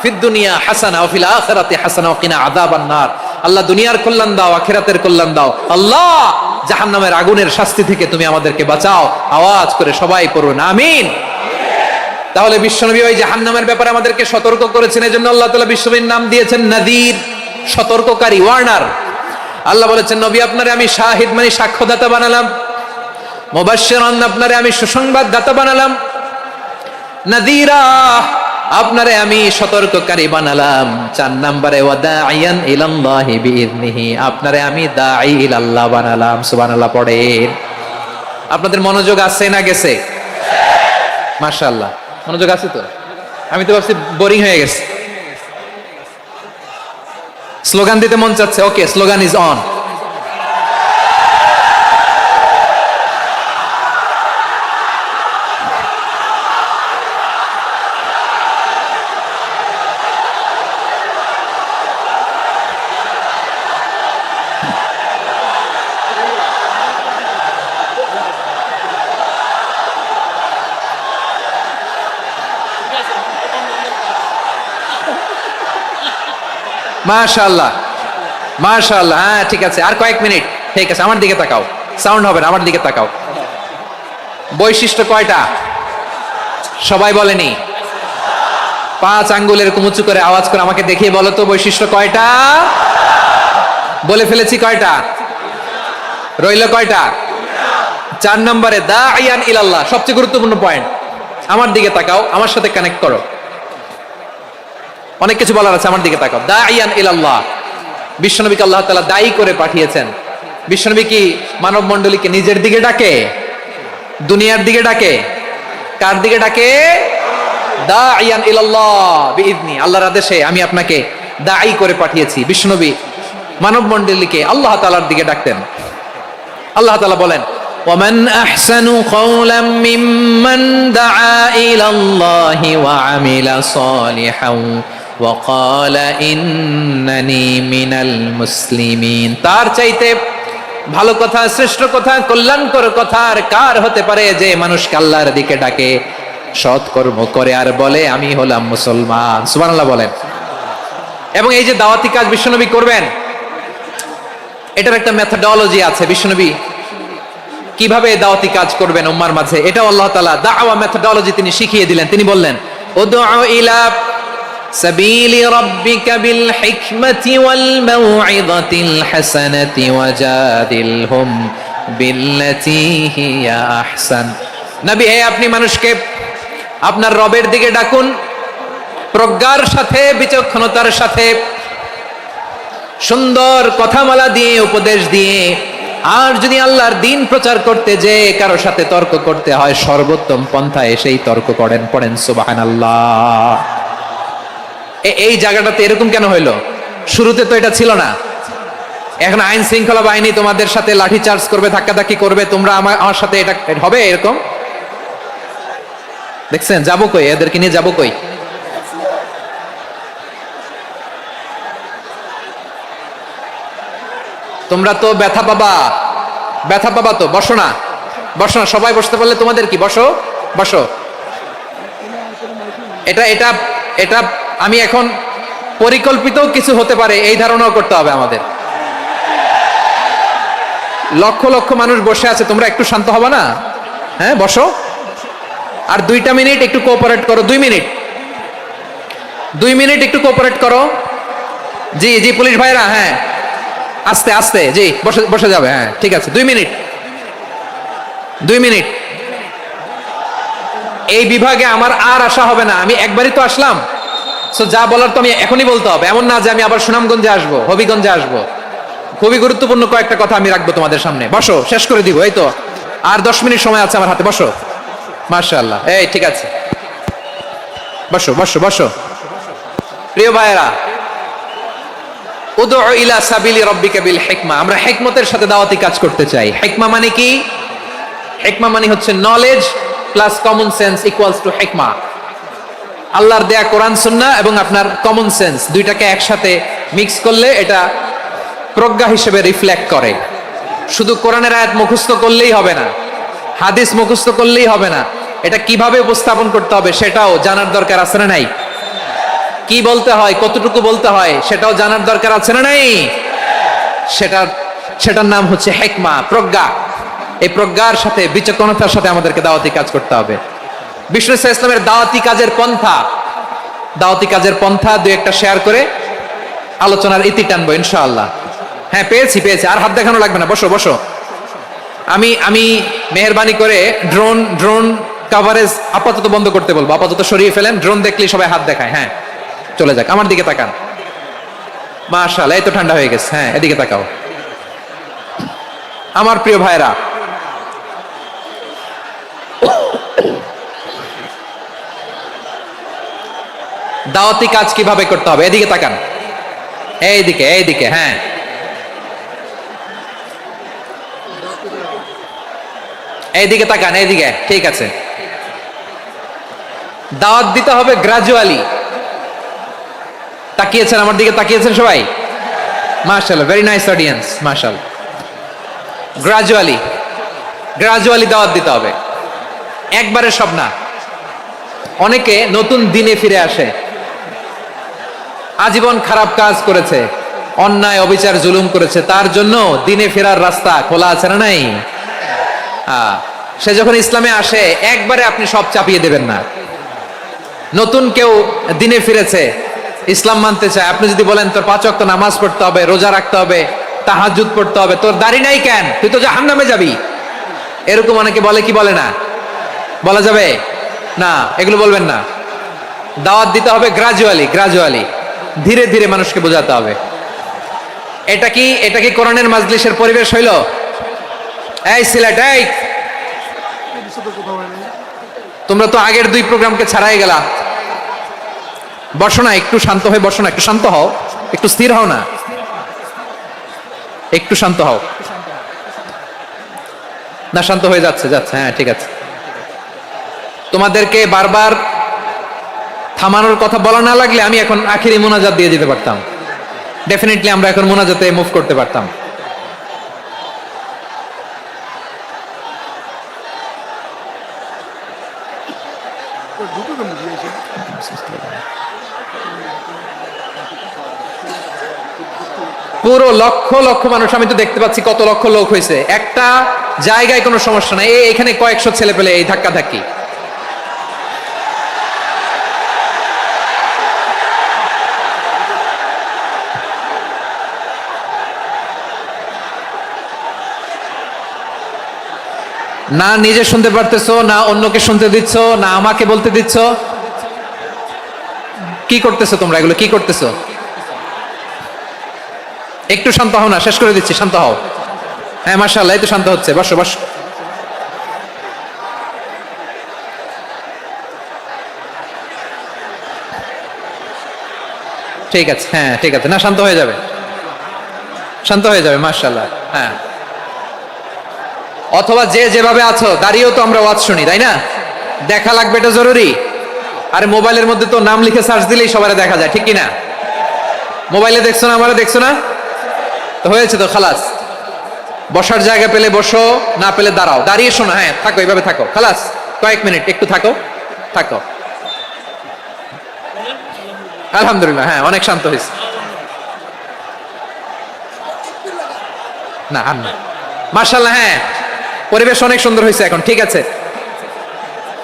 ফিদ দুনিয়া হাসানা ওয়া ফিল আখিরাতি হাসানা ওয়া কিনা আযাবান নার। আল্লাহ দুনিয়ার কল্যাণ দাও, আখিরাতের কল্যাণ দাও। আল্লাহ জাহান্নামের আগুনের শাস্তি থেকে তুমি আমাদেরকে বাঁচাও। আওয়াজ করে সবাই পড়ুন আমিন। তাহলে বিশ্বনবী ওই জাহান্নামের ব্যাপারে আমাদেরকে সতর্ক করেছেন। এজন্য আল্লাহ তাআলা বিশ্বনবীর নাম দিয়েছেন নাযীর, সতর্ককারী, ওয়ার্নার। আল্লাহ বলেছেন, নবী আপনারে আমি শাহিদ মানে সাক্ষ্যদাতা বানালাম, মুবাশশিরান আপনারে আমি সুসংবাদ দাতা বানালাম, নাযীরা আপনারে আমি সতর্ককারী বানালাম। 4 নম্বরে ওয়া দাঈয়ান ইলাল্লাহি বিইذনিহি, আপনারে আমি দাঈ ইলাল্লাহ বানালাম। সুবহানাল্লাহ পড়েন। আপনাদের মনোযোগ আছে না গেছে? মাশাআল্লাহ মনোযোগ আছে তো। আমি তো ভাবছি বোরিং হয়ে গেছে। স্লোগান দিতে মন চাচ্ছে। ওকে, স্লোগান ইজ অন। মাশাআল্লাহ মাশাআল্লাহ। হ্যাঁ ঠিক আছে, আর কয়েক মিনিট। ঠিক আছে, আমার দিকে তাকাও, সাউন্ড হবে না, আমার দিকে তাকাও। বৈশিষ্ট্য কয়টা সবাই বলেনি? 5 আঙ্গুল এরকম উঁচু করে আওয়াজ করে আমাকে দেখিয়ে বলো তো বৈশিষ্ট্য কয়টা? বলে ফেলেছি কয়টা? রইল কয়টা? 4 নম্বরে দাইয়ান ইলাল্লাহ, সবচেয়ে গুরুত্বপূর্ণ পয়েন্ট। আমার দিকে তাকাও, আমার সাথে কানেক্ট করো, অনেক কিছু বলার আছে, আমার দিকে তাকাও। দাইয়ান ইলাল্লাহ, বিশ্বনবীকে আল্লাহ তাআলা দায়ী করে পাঠিয়েছেন। বিশ্বনবী কি মানব মণ্ডলীকে নিজের দিকে ডাকে? দুনিয়ার দিকে ডাকে? কার দিকে ডাকে? দাইয়ান ইলাল্লাহ বিইذনি, আল্লাহর আদেশে আমি আপনাকে দায়ী করে পাঠিয়েছি। বিশ্বনবী মানব মণ্ডলীকে আল্লাহ তাআলার দিকে ডাকতেন। আল্লাহ তাআলা বলেন, ওয়ামান আহসানু কাওলাম মিম্মান দাআ ইলাল্লাহি ওয়া আমিলা সালিহান ওয়া ক্বালা ইন্নানি মিনাল মুসলিমিন। তার চাইতে ভালো কথা, শ্রেষ্ঠ কথা, কল্যাণকর কথা আর কার হতে পারে যে মানুষকে আল্লাহর দিকে ডাকে, সৎকর্ম করে আর বলে আমি হলাম মুসলমান। সুবহানাল্লাহ বলেন। এবং এই যে দাওয়াতি কাজ বিশ্বনবী করবেন, এটার একটা মেথডোলজি আছে। বিশ্বনবী কিভাবে দাওয়াতি কাজ করবেন উম্মার মাঝে, এটাও আল্লাহ তাআলা দাওয়া মেথডোলজি তিনি শিখিয়ে দিলেন। তিনি বললেন, উদউ ইলা সাবিলি রাব্বিকা বিল হিকমাতি ওয়াল মাউইযাতিল হাসানাতি ওয়াজাদিলহুম বিল্লাতী হিয়া আহসান। নবী, হে আপনি মানুষকে আপনার রবের দিকে ডাকুন প্রজ্ঞার সাথে, বিচক্ষণতার সাথে, সুন্দর কথামালা দিয়ে, উপদেশ দিয়ে। আর যদি আল্লাহর দ্বীন প্রচার করতে যে কারো সাথে তর্ক করতে হয়, সর্বোত্তম পন্থায় সেই তর্ক করেন। পড়েন সুবহানাল্লাহ। এই জায়গাটাতে এরকম কেন হইলো? শুরুতে তো এটা ছিল না। এখন আইন শৃঙ্খলা বাহিনী তোমাদের সাথে লাঠি চার্জ করবে, ধাক্কাধাক্কি করবে, তোমরা আমার সাথে এটা হবে এরকম? দেখছেন যাবো কই? এদেরকে নিয়ে যাবো কই? তোমরা তো ব্যথা পাবা, ব্যথা পাবা তো। বসো না, বসো না, সবাই বসতে পারলে তোমাদের কি? বসো, বসো। এটা এটা এটা আমি এখন পরিকল্পিত কিছু হতে পারে এই ধারণাও করতে হবে আমাদের। লক্ষ লক্ষ মানুষ বসে আছে, তোমরা একটু শান্ত হবা না? হ্যাঁ, বসো। আর 2টা মিনিট একটু কোঅপারেট করো। 2 মিনিট, 2 মিনিট একটু কোঅপারেট করো। জি জি পুলিশ ভাইরা, হ্যাঁ আস্তে আস্তে, জি বসে বসে যাবে। হ্যাঁ ঠিক আছে, 2 মিনিট, 2 মিনিট। এই বিভাগে আমার আর আসা হবে না, আমি একবারই তো আসলাম। সো যা বলার তো আমি এখনই বলতে হবে, এমন না যে আমি আবার সুনামগঞ্জে আসবো, হবিগঞ্জে আসবো। খুবই গুরুত্বপূর্ণ কয়েকটা কথা আমি রাখবো তোমাদের সামনে। বসো, শেষ করে দিব। এই তো আর 10 মিনিট সময় আছে আমার হাতে। বসো। মাশাআল্লাহ, এই ঠিক আছে, বসো বসো বসো। প্রিয় ভাইয়েরা, উদউ ইলা সাবিলি রাব্বিকা বিল হিকমা, আমরা হিকমতের সাথে দাওয়াতি কাজ করতে চাই। হিকমা মানে কি? হিকমা মানে হচ্ছে knowledge plus common sense equals to হিকমা। আল্লাহর দেয়া কোরআন সুন্নাহ এবং আপনার কমন সেন্স, দুইটাকে একসাথে মিক্স করলে এটা প্রজ্ঞা হিসেবে রিফ্লেক্ট করে। শুধু কোরআনের আয়াত মুখস্থ করলেই হবে না, হাদিস মুখস্থ করলেই হবে না, এটা কিভাবে উপস্থাপন করতে হবে সেটাও জানার দরকার আছে না নাই? কি বলতে হয়, কতটুকু বলতে হয় সেটাও জানার দরকার আছে না নাই? সেটার নাম হচ্ছে হিকমা, প্রজ্ঞা। এই প্রজ্ঞার সাথে, বিচক্ষণতার সাথে আমাদেরকে দাওয়াতি কাজ করতে হবে। বিষ্ণু ইসলামের দাওয়াতি কাজের পন্থা 2-1টা শেয়ার করে আলোচনার ইতি টানবো ইনশাআল্লাহ। হ্যাঁ পেয়েছি, আর হাত দেখানো লাগবে না। বসো বসো। আমি মেহেরবানি করে ড্রোন কভারেজ আপাতত বন্ধ করতে বলবো, আপাতত সরিয়ে ফেলেন। ড্রোন দেখলেই সবাই হাত দেখায়। হ্যাঁ চলে যাক, আমার দিকে তাকান। মাশাআল্লাহ, এই তো ঠান্ডা হয়ে গেছে। হ্যাঁ এদিকে তাকাও। আমার প্রিয় ভাইরা, দাওয়াতি কাজ কিভাবে করতে হবে এদিকে তাকান। এইদিকে, হ্যাঁ এইদিকে তাকান, এইদিকে, ঠিক আছে। দাওয়াত দিতে হবে গ্রাজুয়ালি। তাকিয়েছেন আমার দিকে? তাকিয়েছেন সবাই? মাশাআল্লাহ, ভেরি নাইস অডিয়েন্স, মাশাআল্লাহ। গ্রাজুয়ালি দাওয়াত দিতে হবে, একবারে সব না। অনেকে নতুন দিনে ফিরে আসে, আজীবন খারাপ কাজ করেছে, অন্যায় অবিচার জুলুম করেছে, তার জন্য দিনে ফেরার রাস্তা খোলা আছে না নাই? সে যখন ইসলামে আসে একবারে আপনি সব চাপিয়ে দেবেন না। নতুন কেউ দিনে ফিরেছে, ইসলাম মানতে চায়, আপনি যদি বলেন তোর 5 ওয়াক্ত নামাজ পড়তে হবে, রোজা রাখতে হবে, তাহাজ্জুদ পড়তে হবে, তোর দাড়ি নাই কেন, তুই তো জাহান্নামে যাবি, এরকম অনেকে বলে কি বলে না? বলা যাবে না, এগুলো বলবেন না। দাওয়াত দিতে হবে গ্রাজুয়ালি, ধীরে ধীরে মানুষকে বোঝাতে হবে। এটা কি কোরআনের মাজলিসের পরিবেশ হইল? এই সিলেট, এই তোমরা তো আগের 2 প্রোগ্রামকে ছাড়াই গেলা। বসো না, একটু শান্ত হয়ে বসো না, একটু শান্ত হও, একটু স্থির হও না, একটু শান্ত হও না। শান্ত হয়ে যাচ্ছে, হ্যাঁ ঠিক আছে। তোমাদেরকে বারবার থামানোর কথা বলা না লাগলে আমি এখন আখিরি মোনাজাত দিয়ে যেতে পারতাম। ডেফিনেটলি আমরা এখন মোনাজাতে মুভ করতে পারতাম। পুরো লক্ষ লক্ষ মানুষ, আমি তো দেখতে পাচ্ছি কত লক্ষ লোক হয়েছে একটা জায়গায়, কোনো সমস্যা নাই। এখানে কয়েকশো ছেলে পেলে এই ধাক্কা ধাক্কি। না নিজে শুনতে পারতেছো, না অন্যকে শুনতে দিচ্ছ, না আমাকে বলতে দিচ্ছ। কি করতেছো তোমরা? এগুলো কি করতেছো? একটু শান্ত হও না, শেষ করে দিচ্ছি, শান্ত হও। হ্যাঁ মাশাআল্লাহ, এই তো শান্ত হচ্ছে। বসো বসো। ঠিক আছে, হ্যাঁ ঠিক আছে, না শান্ত হয়ে যাবে, শান্ত হয়ে যাবে, মাশাআল্লাহ। হ্যাঁ, অথবা যে যেভাবে আছো দাঁড়িয়েও তো আমরা ওয়াজ শুনি, তাই না? দেখা লাগবে, এটা জরুরি। আরে মোবাইলের মধ্যে তো নাম লিখে সার্চ দিলেই সবারে দেখা যায়, ঠিক কি না? মোবাইলে দেখছো না, আমারে দেখছো না, তো হয়েছে তো, খালাস। বসার জায়গা পেলে বসো, না পেলে দাঁড়াও, দাঁড়িয়ে শোনো। হ্যাঁ থাকো, এইভাবে থাকো, খালাস। কয়েক মিনিট একটু থাকো। আলহামদুলিল্লাহ, হ্যাঁ অনেক শান্ত হয়েছে। না আর না, মাশাআল্লাহ, হ্যাঁ পরিবেশ অনেক সুন্দর হয়েছে এখন, ঠিক আছে।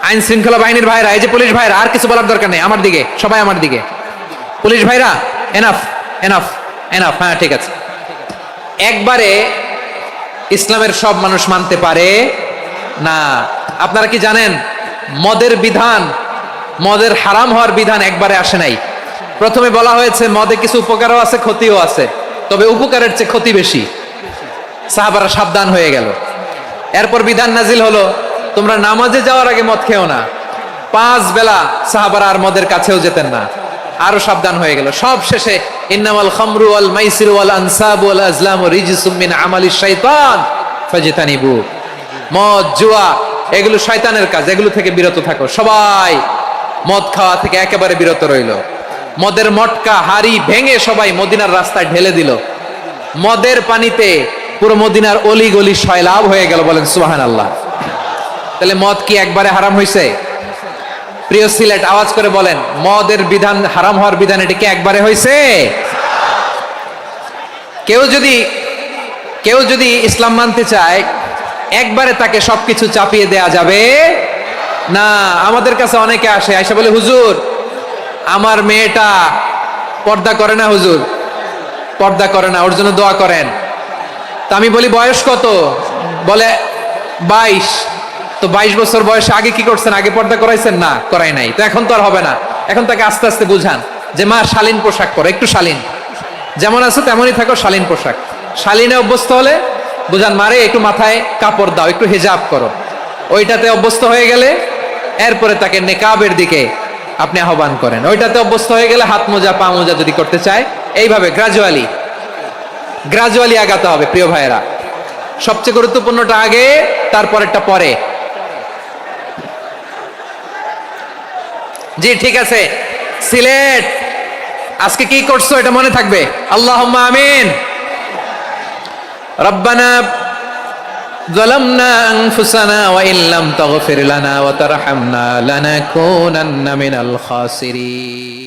আইন শৃঙ্খলা বাহিনীর ভাইরা, এই যে পুলিশ ভাইরা, আর কিছু বলার দরকার নেই, আমার দিকে সবাই, আমার দিকে। পুলিশ ভাইরা, এনাফ এনাফ এনাফ, হ্যাঁ ঠিক আছে। একবারে ইসলামের সব মানুষ মানতে পারে না। আপনারা কি জানেন মদের বিধান, মদের হারাম হওয়ার বিধান একবারে আসে নাই। প্রথমে বলা হয়েছে মদে কিছু উপকারও আছে, ক্ষতিও আছে, তবে উপকারের চেয়ে ক্ষতি বেশি। সাহাবারা সাবধান হয়ে গেল। এরপর বিধান নাজিল হলো, তোমরা নামাজে যাওয়ার আগে মদ খেও না। 5 বেলা সাহাবারা আর মদের কাছেও যেতেন না, আরো সাবধান হয়ে গেল। সব শেষে ইন্নামাল খামরু ওয়াল মাইসিরু ওয়াল আনসাবু ওয়াল আজলামু রিজসুম মিন আমালিশ শাইতান ফাজতানিবু। মদ, জুয়া এগুলো শয়তানের কাজ, এগুলো থেকে বিরত থাকো। সবাই মদ খাওয়া থেকে একেবারে বিরত রইল। মদের মটকা হাড়ি ভেঙে সবাই মদিনার রাস্তায় ঢেলে দিল। মদের পানিতে পুরো মদিনার অলি গলি সয়লাভ হয়ে গেল। বলেন সুবহানাল্লাহ। তাহলে মদ কি একবারে হারাম হয়েছে? প্রিয় সিলেট, আওয়াজ করে বলেন, মদের বিধান, হারাম হওয়ার বিধান এটা কি একবারে হয়েছে? কেউ যদি ইসলাম মানতে চায়, একবারে তাকে সবকিছু চাপিয়ে দেয়া যাবে না। আমাদের কাছে অনেকে আসে, আয়সা বলে, হুজুর আমার মেয়েটা পর্দা করে না, হুজুর পর্দা করে না, ওর জন্য দোয়া করেন। তা আমি বলি বয়স কত? বলে 22। তো 22 বছর বয়সে আগে কি করছেন? আগে পর্দা করাইছেন? না, করাই নাই। তো এখন তো আর হবে না। এখন তাকে আস্তে আস্তে বুঝান যে মা শালীন পোশাক পরো, একটু শালীন, যেমন আছো তেমনই থাকো, শালীন পোশাক। শালীনে অভ্যস্ত হলে বুঝান, মারে একটু মাথায় কাপড় দাও, একটু হিজাব করো। ওইটাতে অভ্যস্ত হয়ে গেলে এরপরে তাকে নেকাবের দিকে আপনি আহ্বান করেন। ওইটাতে অভ্যস্ত হয়ে গেলে হাত মোজা, পা মোজা যদি করতে চায়, এইভাবে গ্রাজুয়ালি আগাতে হবে। প্রিয় ভাইয়েরা, সবচেয়ে গুরুত্বপূর্ণটা আগে, তারপরেরটা পরে। জি ঠিক আছে। সিলেট আজকে কি করছো এটা মনে থাকবে। আল্লাহুম্মা আমিন। রব্বানা যালামনা আনফুসানা ওয়া ইল্লাম তাগফির লানা ওয়া তারহামনা লানাকুনান্না মিনাল খাসিরিন।